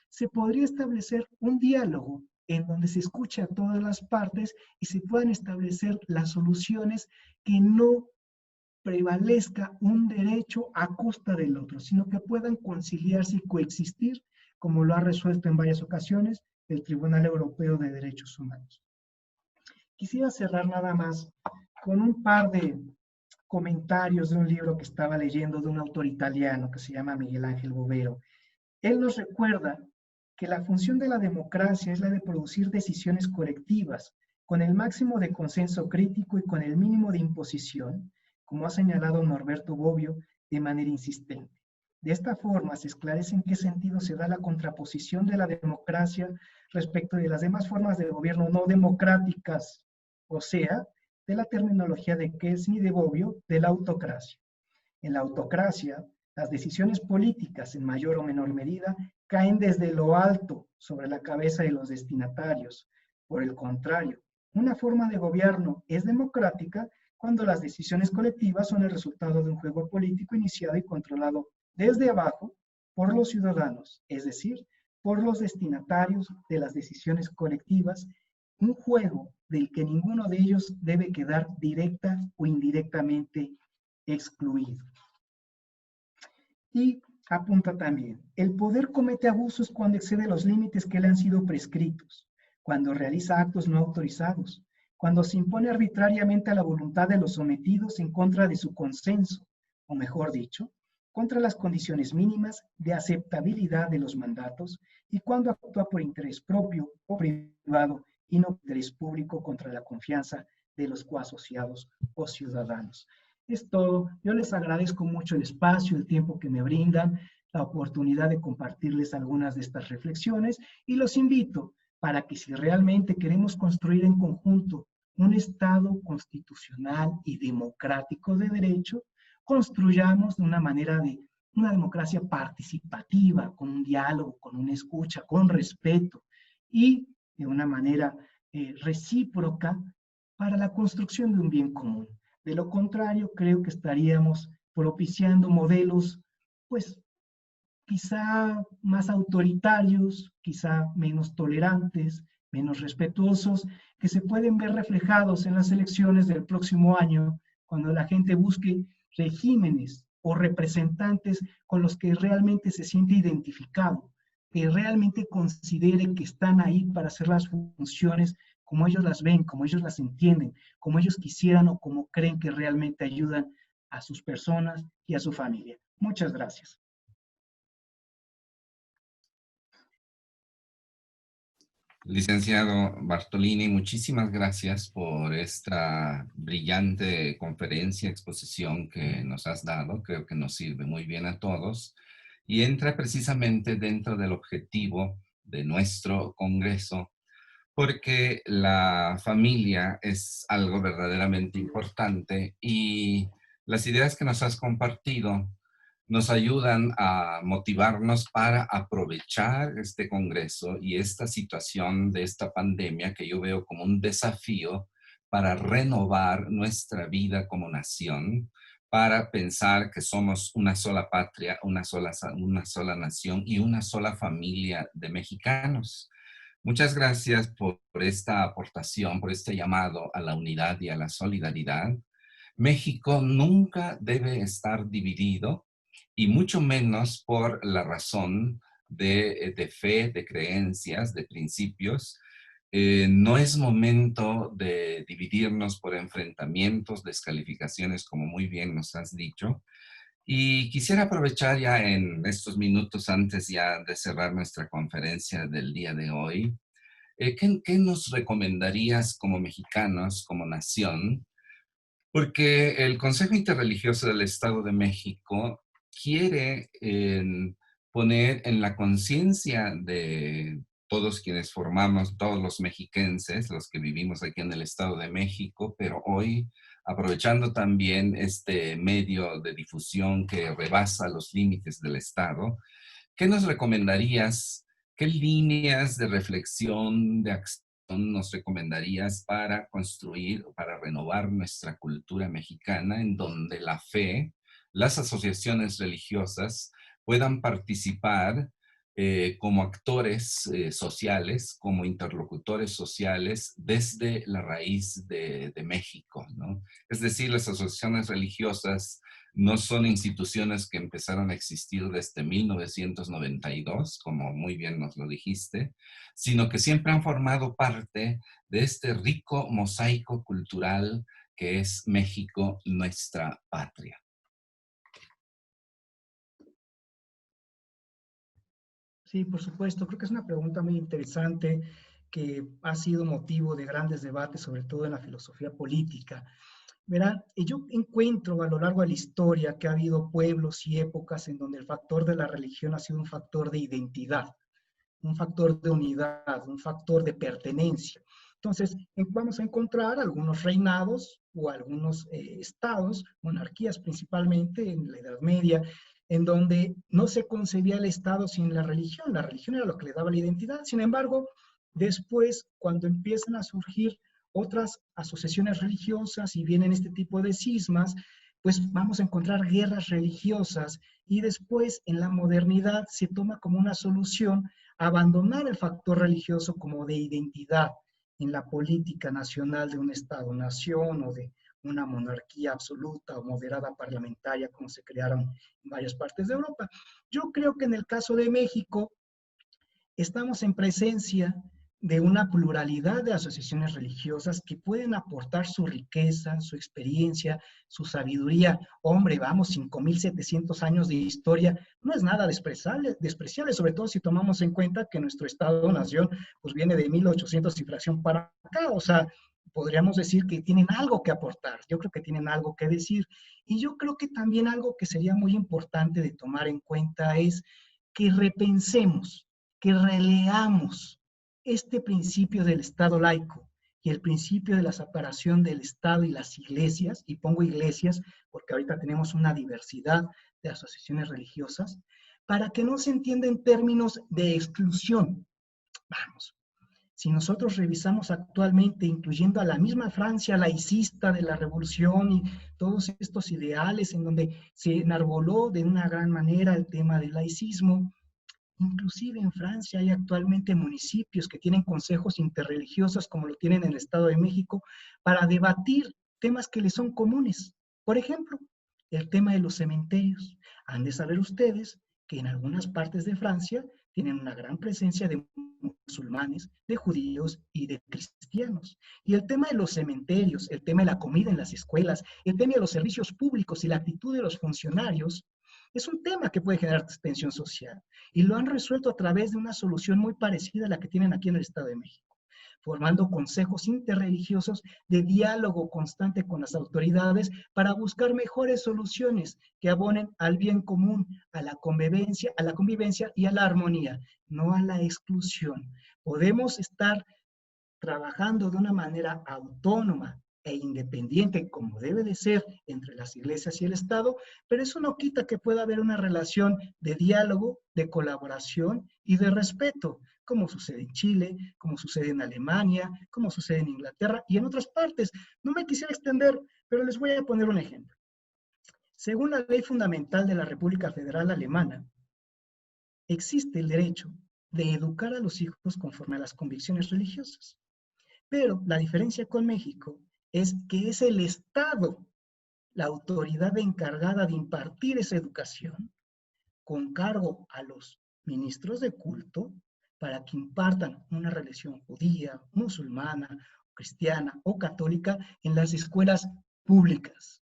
[SPEAKER 4] se podría establecer un diálogo en donde se escuche a todas las partes y se puedan establecer las soluciones que no prevalezca un derecho a costa del otro, sino que puedan conciliarse y coexistir, como lo ha resuelto en varias ocasiones el Tribunal Europeo de Derechos Humanos. Quisiera cerrar nada más con un par de comentarios de un libro que estaba leyendo de un autor italiano que se llama Miguel Ángel Bovero. Él nos recuerda que la función de la democracia es la de producir decisiones colectivas con el máximo de consenso crítico y con el mínimo de imposición, como ha señalado Norberto Bobbio de manera insistente. De esta forma se esclarece en qué sentido se da la contraposición de la democracia respecto de las demás formas de gobierno no democráticas, o sea, de la terminología de Kelsen y de Bobbio, de la autocracia. En la autocracia, las decisiones políticas, en mayor o menor medida, caen desde lo alto sobre la cabeza de los destinatarios. Por el contrario, una forma de gobierno es democrática cuando las decisiones colectivas son el resultado de un juego político iniciado y controlado desde abajo por los ciudadanos, es decir, por los destinatarios de las decisiones colectivas, un juego del que ninguno de ellos debe quedar directa o indirectamente excluido. Y apunta también, el poder comete abusos cuando excede los límites que le han sido prescritos, cuando realiza actos no autorizados, cuando se impone arbitrariamente a la voluntad de los sometidos en contra de su consenso, o mejor dicho, contra las condiciones mínimas de aceptabilidad de los mandatos, y cuando actúa por interés propio o privado y no por interés público contra la confianza de los coasociados o ciudadanos. Es todo. Yo les agradezco mucho el espacio, el tiempo que me brindan, la oportunidad de compartirles algunas de estas reflexiones y los invito para que si realmente queremos construir en conjunto un Estado constitucional y democrático de derecho, construyamos de una manera de una democracia participativa, con un diálogo, con una escucha, con respeto y de una manera recíproca para la construcción de un bien común. De lo contrario, creo que estaríamos propiciando modelos, pues, quizá más autoritarios, quizá menos tolerantes, menos respetuosos, que se pueden ver reflejados en las elecciones del próximo año, cuando la gente busque regímenes o representantes con los que realmente se siente identificado, que realmente consideren que están ahí para hacer las funciones como ellos las ven, como ellos las entienden, como ellos quisieran o como creen que realmente ayudan a sus personas y a su familia. Muchas gracias.
[SPEAKER 2] Licenciado Bartolini, muchísimas gracias por esta brillante conferencia, exposición que nos has dado. Creo que nos sirve muy bien a todos y entra precisamente dentro del objetivo de nuestro Congreso, porque la familia es algo verdaderamente importante y las ideas que nos has compartido nos ayudan a motivarnos para aprovechar este congreso y esta situación de esta pandemia que yo veo como un desafío para renovar nuestra vida como nación, para pensar que somos una sola patria, una sola nación y una sola familia de mexicanos. Muchas gracias por esta aportación, por este llamado a la unidad y a la solidaridad. México nunca debe estar dividido y mucho menos por la razón de fe, de creencias, de principios. No es momento de dividirnos por enfrentamientos, descalificaciones, como muy bien nos has dicho. Y quisiera aprovechar ya en estos minutos antes ya de cerrar nuestra conferencia del día de hoy. ¿Qué nos recomendarías como mexicanos, como nación? Porque el Consejo Interreligioso del Estado de México quiere poner en la conciencia de todos quienes formamos, todos los mexiquenses, los que vivimos aquí en el Estado de México, pero hoy, aprovechando también este medio de difusión que rebasa los límites del Estado, ¿qué nos recomendarías? ¿Qué líneas de reflexión, de acción nos recomendarías para construir, para renovar nuestra cultura mexicana en donde la fe, las asociaciones religiosas puedan participar como actores sociales, como interlocutores sociales desde la raíz de México, ¿no? Es decir, las asociaciones religiosas no son instituciones que empezaron a existir desde 1992, como muy bien nos lo dijiste, sino que siempre han formado parte de este rico mosaico cultural que es México, nuestra patria.
[SPEAKER 4] Sí, por supuesto. Creo que es una pregunta muy interesante que ha sido motivo de grandes debates, sobre todo en la filosofía política. Verán, yo encuentro a lo largo de la historia que ha habido pueblos y épocas en donde el factor de la religión ha sido un factor de identidad, un factor de unidad, un factor de pertenencia. Entonces, vamos a encontrar algunos reinados o algunos estados, monarquías principalmente en la Edad Media, en donde no se concebía el Estado sin la religión era lo que le daba la identidad. Sin embargo, después, cuando empiezan a surgir otras asociaciones religiosas y vienen este tipo de cismas, pues vamos a encontrar guerras religiosas y después en la modernidad se toma como una solución abandonar el factor religioso como de identidad en la política nacional de un Estado-nación o de una monarquía absoluta o moderada parlamentaria como se crearon en varias partes de Europa. Yo creo que en el caso de México estamos en presencia de una pluralidad de asociaciones religiosas que pueden aportar su riqueza, su experiencia, su sabiduría. Hombre, vamos, 5.700 años de historia, no es nada despreciable, sobre todo si tomamos en cuenta que nuestro Estado-nación pues viene de 1800 y fracción para acá, o sea, podríamos decir que tienen algo que aportar, yo creo que tienen algo que decir. Y yo creo que también algo que sería muy importante de tomar en cuenta es que repensemos, que releamos este principio del Estado laico y el principio de la separación del Estado y las iglesias, y pongo iglesias porque ahorita tenemos una diversidad de asociaciones religiosas, para que no se entienda en términos de exclusión. Vamos, si nosotros revisamos actualmente, incluyendo a la misma Francia laicista de la Revolución y todos estos ideales en donde se enarboló de una gran manera el tema del laicismo, inclusive en Francia hay actualmente municipios que tienen consejos interreligiosos, como lo tienen en el Estado de México, para debatir temas que les son comunes. Por ejemplo, el tema de los cementerios. Han de saber ustedes que en algunas partes de Francia tienen una gran presencia de musulmanes, de judíos y de cristianos. Y el tema de los cementerios, el tema de la comida en las escuelas, el tema de los servicios públicos y la actitud de los funcionarios Es un tema que puede generar tensión social y lo han resuelto a través de una solución muy parecida a la que tienen aquí en el Estado de México, formando consejos interreligiosos de diálogo constante con las autoridades para buscar mejores soluciones que abonen al bien común, a la convivencia y a la armonía, no a la exclusión. Podemos estar trabajando de una manera autónoma e independiente, como debe de ser entre las iglesias y el Estado, pero eso no quita que pueda haber una relación de diálogo, de colaboración y de respeto, como sucede en Chile, como sucede en Alemania, como sucede en Inglaterra y en otras partes. No me quisiera extender, pero les voy a poner un ejemplo. Según la Ley Fundamental de la República Federal Alemana, existe el derecho de educar a los hijos conforme a las convicciones religiosas. Pero la diferencia con México es que es el Estado la autoridad encargada de impartir esa educación con cargo a los ministros de culto para que impartan una religión judía, musulmana, cristiana o católica en las escuelas públicas.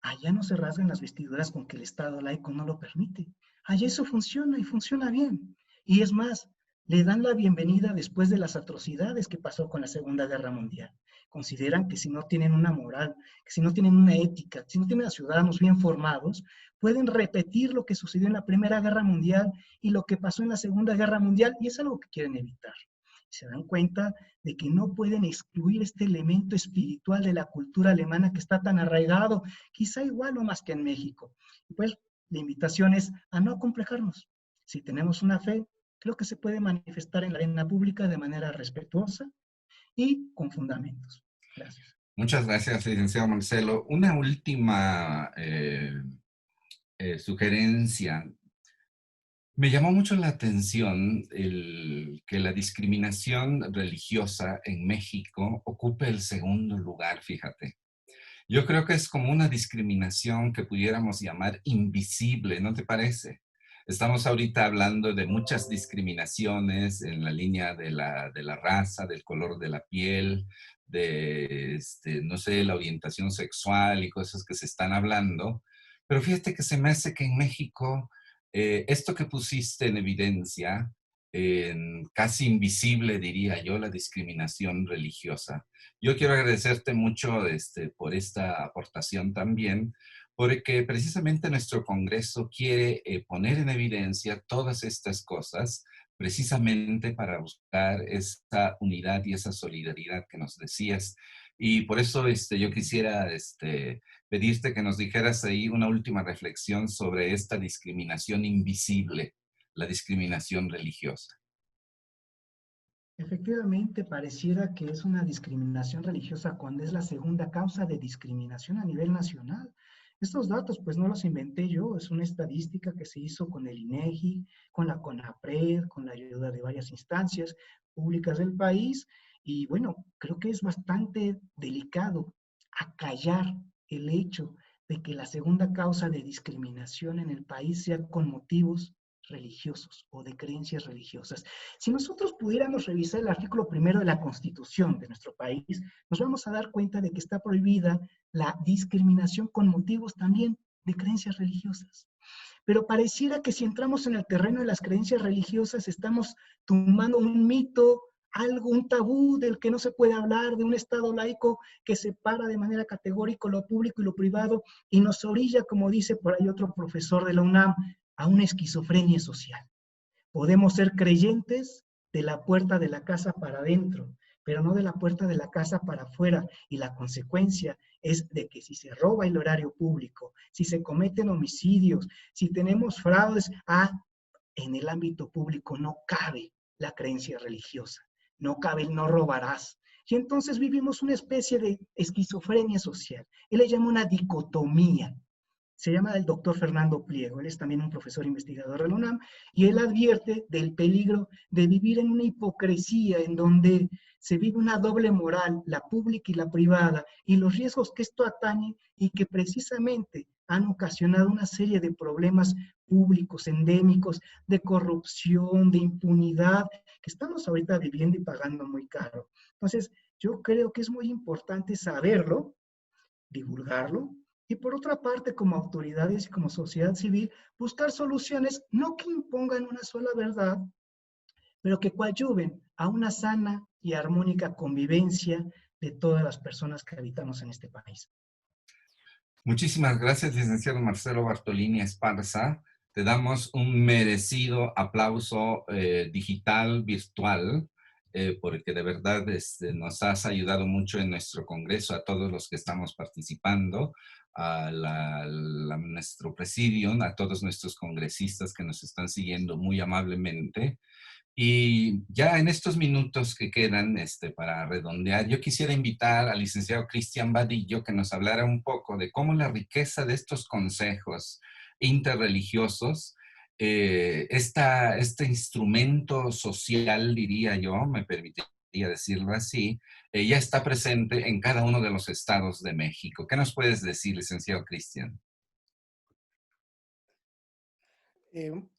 [SPEAKER 4] Allá no se rasgan las vestiduras con que el Estado laico no lo permite. Allá eso funciona y funciona bien. Y es más, le dan la bienvenida después de las atrocidades que pasó con la Segunda Guerra Mundial. Consideran que si no tienen una moral, que si no tienen una ética, si no tienen a ciudadanos bien formados, pueden repetir lo que sucedió en la Primera Guerra Mundial y lo que pasó en la Segunda Guerra Mundial, y es algo que quieren evitar. Se dan cuenta de que no pueden excluir este elemento espiritual de la cultura alemana que está tan arraigado, quizá igual o más que en México. Y pues la invitación es a no acomplejarnos. Si tenemos una fe, creo que se puede manifestar en la arena pública de manera respetuosa y con fundamentos. Gracias.
[SPEAKER 2] Muchas gracias, licenciado Marcelo. Una última sugerencia. Me llamó mucho la atención que la discriminación religiosa en México ocupe el segundo lugar, fíjate. Yo creo que es como una discriminación que pudiéramos llamar invisible, ¿no te parece? Estamos ahorita hablando de muchas discriminaciones en la línea de la raza, del color de la piel, de, no sé, la orientación sexual y cosas que se están hablando. Pero fíjate que se me hace que en México esto que pusiste en evidencia, casi invisible diría yo, la discriminación religiosa. Yo quiero agradecerte mucho por esta aportación también, porque precisamente nuestro Congreso quiere poner en evidencia todas estas cosas, precisamente para buscar esa unidad y esa solidaridad que nos decías. Y por eso yo quisiera pedirte que nos dijeras ahí una última reflexión sobre esta discriminación invisible, la discriminación religiosa.
[SPEAKER 4] Efectivamente, pareciera que es una discriminación religiosa cuando es la segunda causa de discriminación a nivel nacional. Estos datos, pues no los inventé yo, es una estadística que se hizo con el INEGI, con la CONAPRED, con la ayuda de varias instancias públicas del país, y bueno, creo que es bastante delicado acallar el hecho de que la segunda causa de discriminación en el país sea con motivos religiosos o de creencias religiosas. Si nosotros pudiéramos revisar el artículo 1 de la Constitución de nuestro país, nos vamos a dar cuenta de que está prohibida la discriminación con motivos también de creencias religiosas. Pero pareciera que si entramos en el terreno de las creencias religiosas, estamos tumbando un mito, algo, un tabú del que no se puede hablar, de un Estado laico que separa de manera categórica lo público y lo privado y nos orilla, como dice por ahí otro profesor de la UNAM, a una esquizofrenia social. Podemos ser creyentes de la puerta de la casa para adentro, pero no de la puerta de la casa para afuera, y la consecuencia es de que si se roba el horario público, si se cometen homicidios, si tenemos fraudes, en el ámbito público no cabe la creencia religiosa, no cabe el no robarás. Y entonces vivimos una especie de esquizofrenia social. Él le llama una dicotomía. Se llama el doctor Fernando Pliego, él es también un profesor investigador de la UNAM, y él advierte del peligro de vivir en una hipocresía en donde se vive una doble moral, la pública y la privada, y los riesgos que esto atañe y que precisamente han ocasionado una serie de problemas públicos, endémicos, de corrupción, de impunidad, que estamos ahorita viviendo y pagando muy caro. Entonces, yo creo que es muy importante saberlo, divulgarlo, Y por otra parte, como autoridades y como sociedad civil, buscar soluciones no que impongan una sola verdad, pero que coadyuven a una sana y armónica convivencia de todas las personas que habitamos en este país.
[SPEAKER 2] Muchísimas gracias, licenciado Marcelo Bartolini Esparza. Te damos un merecido aplauso digital, virtual, porque de verdad nos has ayudado mucho en nuestro congreso, a todos los que estamos participando, a nuestro presidium, a todos nuestros congresistas que nos están siguiendo muy amablemente. Y ya en estos minutos que quedan para redondear, yo quisiera invitar al licenciado Cristian Vadillo que nos hablara un poco de cómo la riqueza de estos consejos interreligiosos, este instrumento social, diría yo, me permitiría decirlo así, ya está presente en cada uno de los estados de México. ¿Qué nos puedes decir, licenciado Cristian?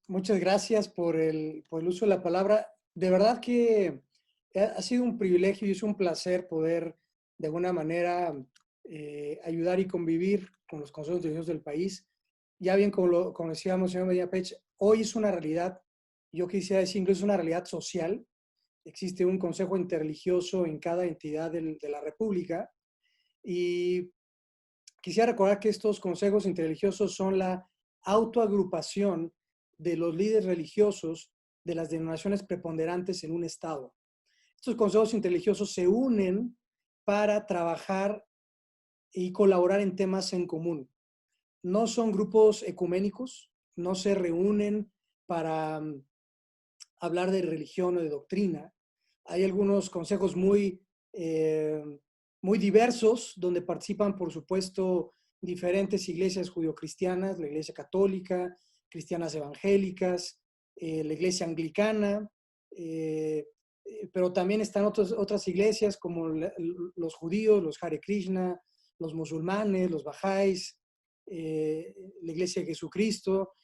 [SPEAKER 5] Muchas gracias por el uso de la palabra. De verdad que ha sido un privilegio y es un placer poder, de alguna manera, ayudar y convivir con los consejos religiosos del país. Ya bien, como decíamos, señor Medina Pech, hoy es una realidad, yo quisiera decir incluso una realidad social. Existe un consejo interreligioso en cada entidad de la República y quisiera recordar que estos consejos interreligiosos son la autoagrupación de los líderes religiosos de las denominaciones preponderantes en un estado. Estos consejos interreligiosos se unen para trabajar y colaborar en temas en común. No son grupos ecuménicos, no se reúnen para hablar de religión o de doctrina. Hay algunos consejos muy diversos donde participan, por supuesto, diferentes iglesias judio-cristianas, la iglesia católica, cristianas evangélicas, la iglesia anglicana, pero también están otras iglesias como los judíos, los Hare Krishna, los musulmanes, los bahá'ís, la iglesia de Jesucristo.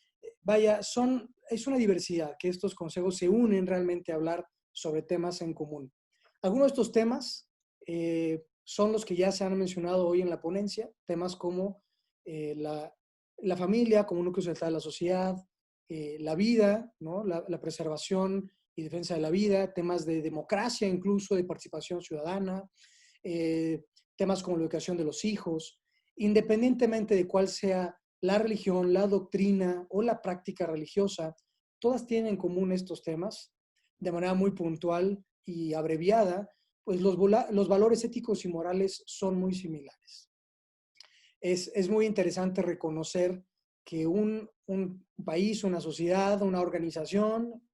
[SPEAKER 5] Vaya, es una diversidad que estos consejos se unen realmente a hablar sobre temas en común. Algunos de estos temas son los que ya se han mencionado hoy en la ponencia, temas como la familia como núcleo central de la sociedad, la vida, ¿no? la preservación y defensa de la vida, temas de democracia, incluso de participación ciudadana, temas como la educación de los hijos, independientemente de cuál sea la religión, la doctrina o la práctica religiosa, todas tienen en común estos temas de manera muy puntual y abreviada, pues los valores éticos y morales son muy similares. Es muy interesante reconocer que un país, una sociedad, una organización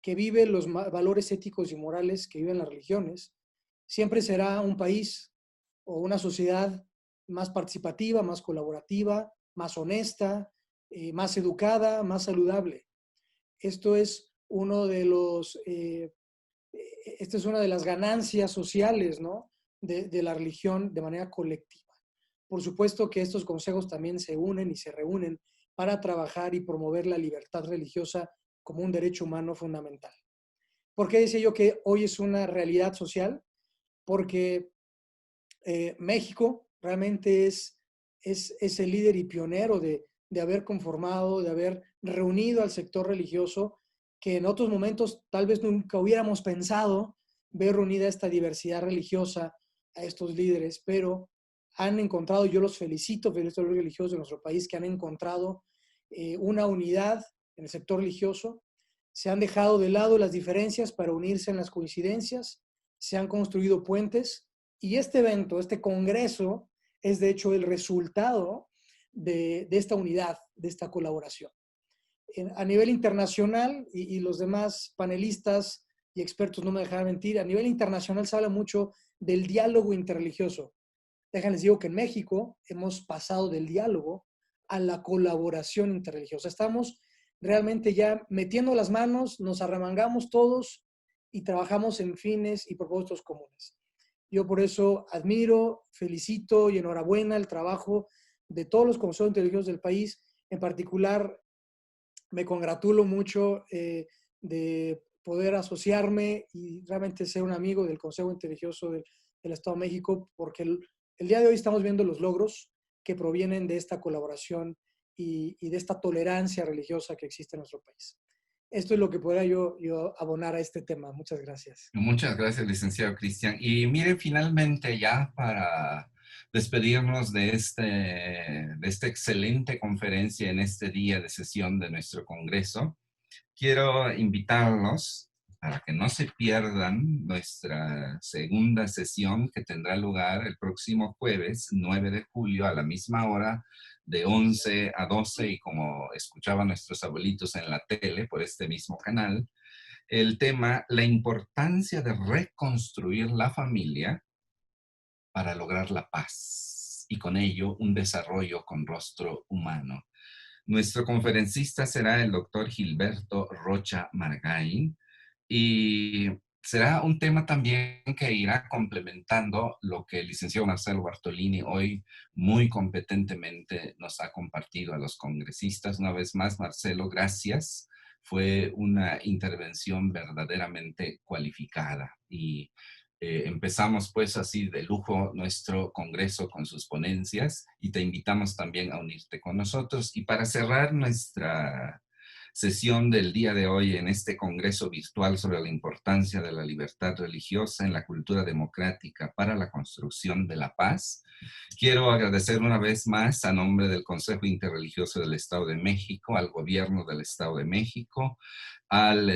[SPEAKER 5] que vive los valores éticos y morales que viven las religiones, siempre será un país o una sociedad más participativa, más colaborativa, más honesta, más educada, más saludable. Esto es una de las ganancias sociales, ¿no? de la religión de manera colectiva. Por supuesto que estos consejos también se unen y se reúnen para trabajar y promover la libertad religiosa como un derecho humano fundamental. ¿Por qué decía yo que hoy es una realidad social? Porque México realmente es el líder y pionero de haber conformado, de haber reunido al sector religioso, que en otros momentos tal vez nunca hubiéramos pensado ver reunida esta diversidad religiosa a estos líderes, pero han encontrado, yo los felicito a los religiosos de nuestro país que han encontrado una unidad en el sector religioso, se han dejado de lado las diferencias para unirse en las coincidencias, se han construido puentes y este evento, este congreso, es de hecho el resultado de esta unidad, de esta colaboración. A nivel internacional, y los demás panelistas y expertos no me dejarán mentir, a nivel internacional se habla mucho del diálogo interreligioso. Déjenles digo que en México hemos pasado del diálogo a la colaboración interreligiosa. Estamos realmente ya metiendo las manos, nos arremangamos todos y trabajamos en fines y propósitos comunes. Yo por eso admiro, felicito y enhorabuena el trabajo de todos los consejos interreligiosos del país. En particular, me congratulo mucho de poder asociarme y realmente ser un amigo del Consejo Interreligioso del Estado de México, porque el día de hoy estamos viendo los logros que provienen de esta colaboración y de esta tolerancia religiosa que existe en nuestro país. Esto es lo que podría yo abonar a este tema. Muchas gracias.
[SPEAKER 2] Muchas gracias, licenciado Cristian. Y mire, finalmente ya para despedirnos de esta excelente conferencia en este día de sesión de nuestro Congreso, quiero invitarlos para que no se pierdan nuestra segunda sesión que tendrá lugar el próximo jueves 9 de julio a la misma hora, de 11 a 12, y como escuchaban nuestros abuelitos en la tele por este mismo canal, el tema: la importancia de reconstruir la familia para lograr la paz y con ello un desarrollo con rostro humano. Nuestro conferencista será el doctor Gilberto Rocha Margain, y será un tema también que irá complementando lo que el licenciado Marcelo Bartolini hoy muy competentemente nos ha compartido a los congresistas. Una vez más, Marcelo, gracias. Fue una intervención verdaderamente cualificada y empezamos pues así de lujo nuestro congreso con sus ponencias, y te invitamos también a unirte con nosotros. Y para cerrar nuestra sesión del día de hoy en este congreso virtual sobre la importancia de la libertad religiosa en la cultura democrática para la construcción de la paz, quiero agradecer una vez más a nombre del Consejo Interreligioso del Estado de México, al Gobierno del Estado de México, al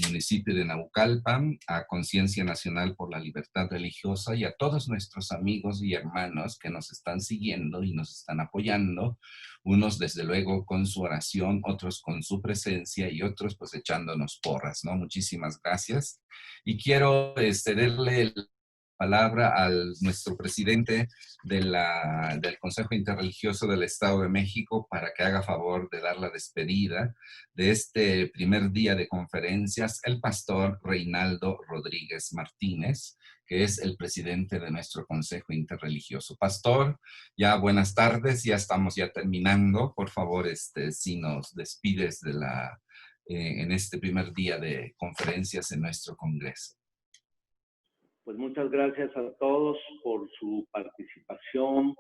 [SPEAKER 2] municipio de Naucalpan, a Conciencia Nacional por la Libertad Religiosa y a todos nuestros amigos y hermanos que nos están siguiendo y nos están apoyando, unos desde luego con su oración, otros con su presencia y otros pues echándonos porras, ¿no? Muchísimas gracias. Y quiero darle la palabra a nuestro presidente del Consejo Interreligioso del Estado de México para que haga favor de dar la despedida de este primer día de conferencias, el pastor Reinaldo Rodríguez Martínez, que es el presidente de nuestro Consejo Interreligioso. Pastor, ya buenas tardes, ya estamos ya terminando. Por favor, si nos despides de en este primer día de conferencias en nuestro Congreso.
[SPEAKER 6] Pues muchas gracias a todos por su participación,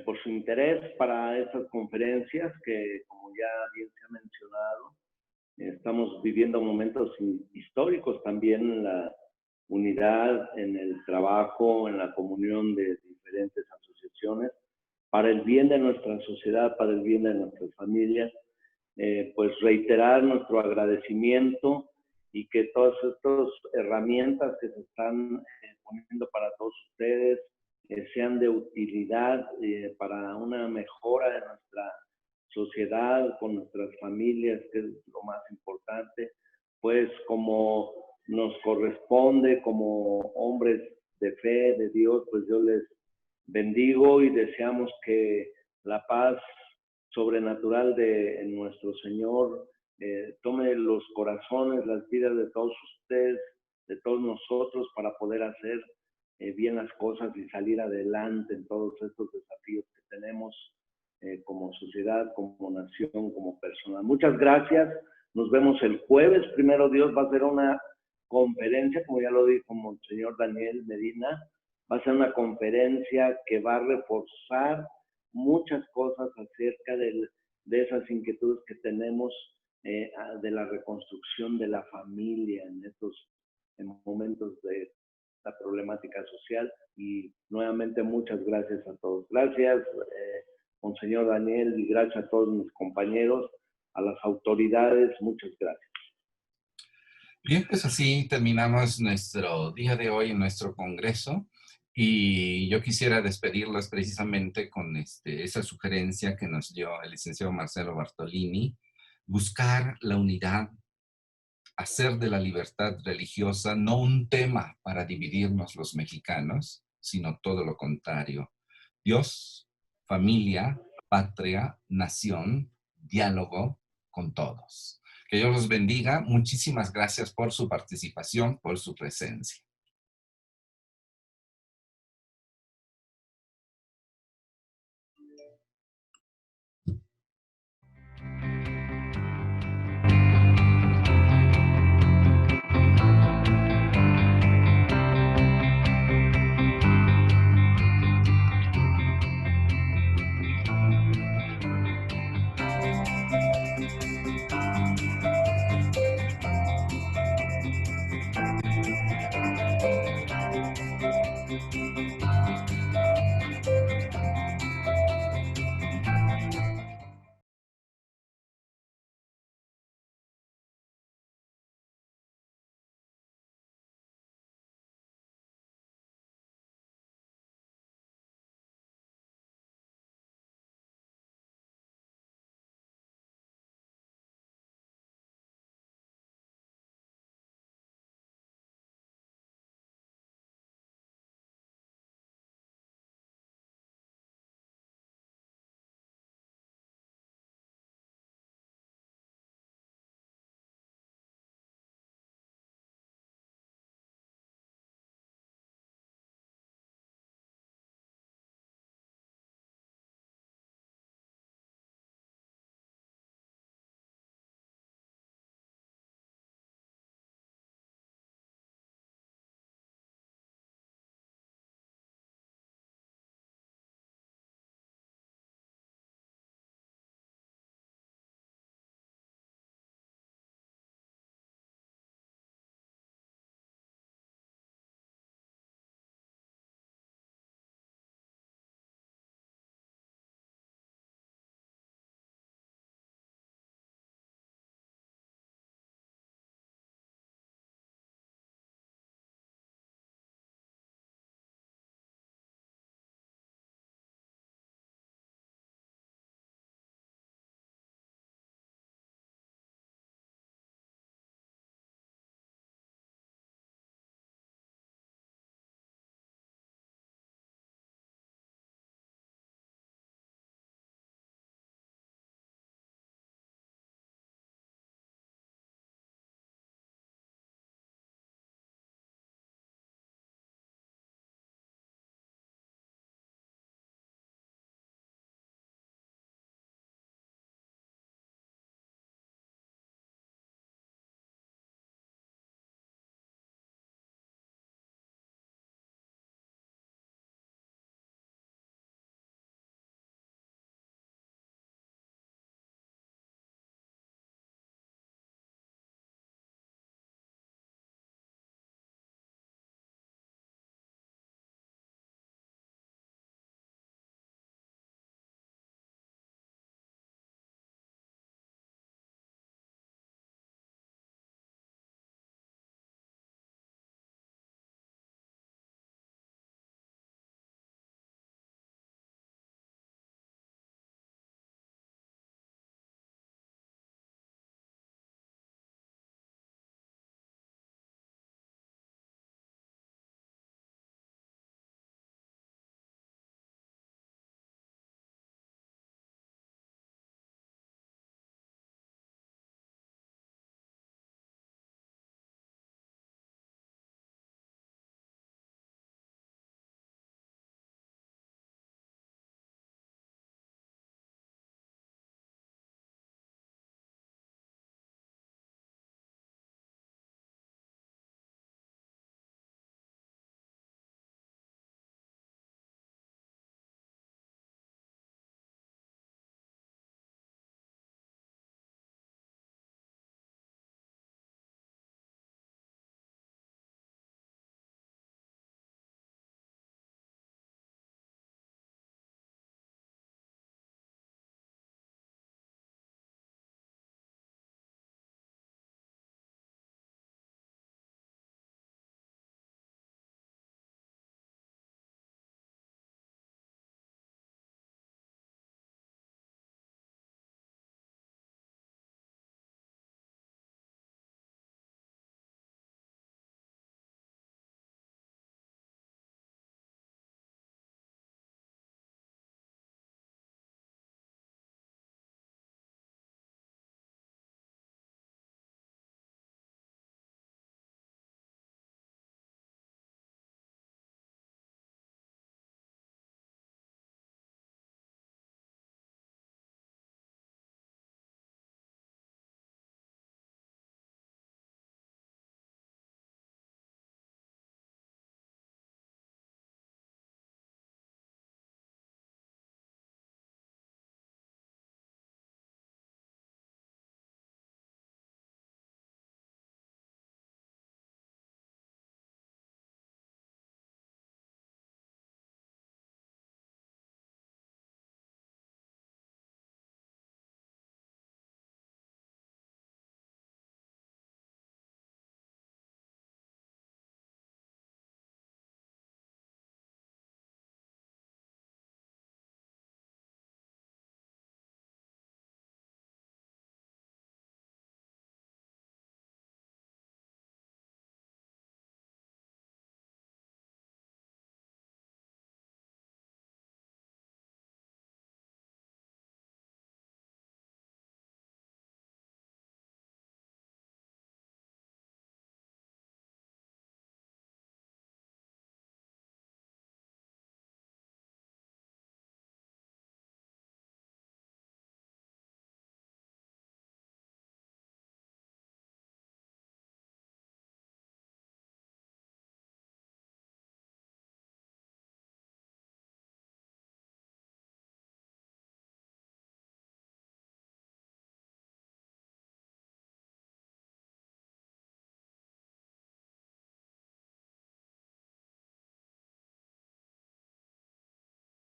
[SPEAKER 6] por su interés para estas conferencias que, como ya bien se ha mencionado, estamos viviendo momentos históricos también en la unidad, en el trabajo, en la comunión de diferentes asociaciones, para el bien de nuestra sociedad, para el bien de nuestras familias. Pues reiterar nuestro agradecimiento y que todas estas herramientas que se están poniendo para todos ustedes sean de utilidad para una mejora de nuestra sociedad, con nuestras familias, que es lo más importante. Pues como nos corresponde como hombres de fe, de Dios, pues yo les bendigo y deseamos que la paz sobrenatural de nuestro Señor tome los corazones, las vidas de todos ustedes, de todos nosotros, para poder hacer bien las cosas y salir adelante en todos estos desafíos que tenemos como sociedad, como nación, como persona. Muchas gracias. Nos vemos el jueves. Primero Dios, va a ser una conferencia, como ya lo dijo el señor Daniel Medina, va a ser una conferencia que va a reforzar muchas cosas acerca de esas inquietudes que tenemos de la reconstrucción de la familia en estos momentos de la problemática social. Y nuevamente muchas gracias a todos. Gracias, monseñor Daniel, y gracias a todos mis compañeros, a las autoridades, muchas gracias.
[SPEAKER 2] Bien, pues así terminamos nuestro día de hoy en nuestro congreso. Y yo quisiera despedirlos precisamente con esa sugerencia que nos dio el licenciado Marcelo Bartolini: buscar la unidad, hacer de la libertad religiosa no un tema para dividirnos los mexicanos, sino todo lo contrario. Dios, familia, patria, nación, diálogo con todos. Que Dios los bendiga. Muchísimas gracias por su participación, por su presencia.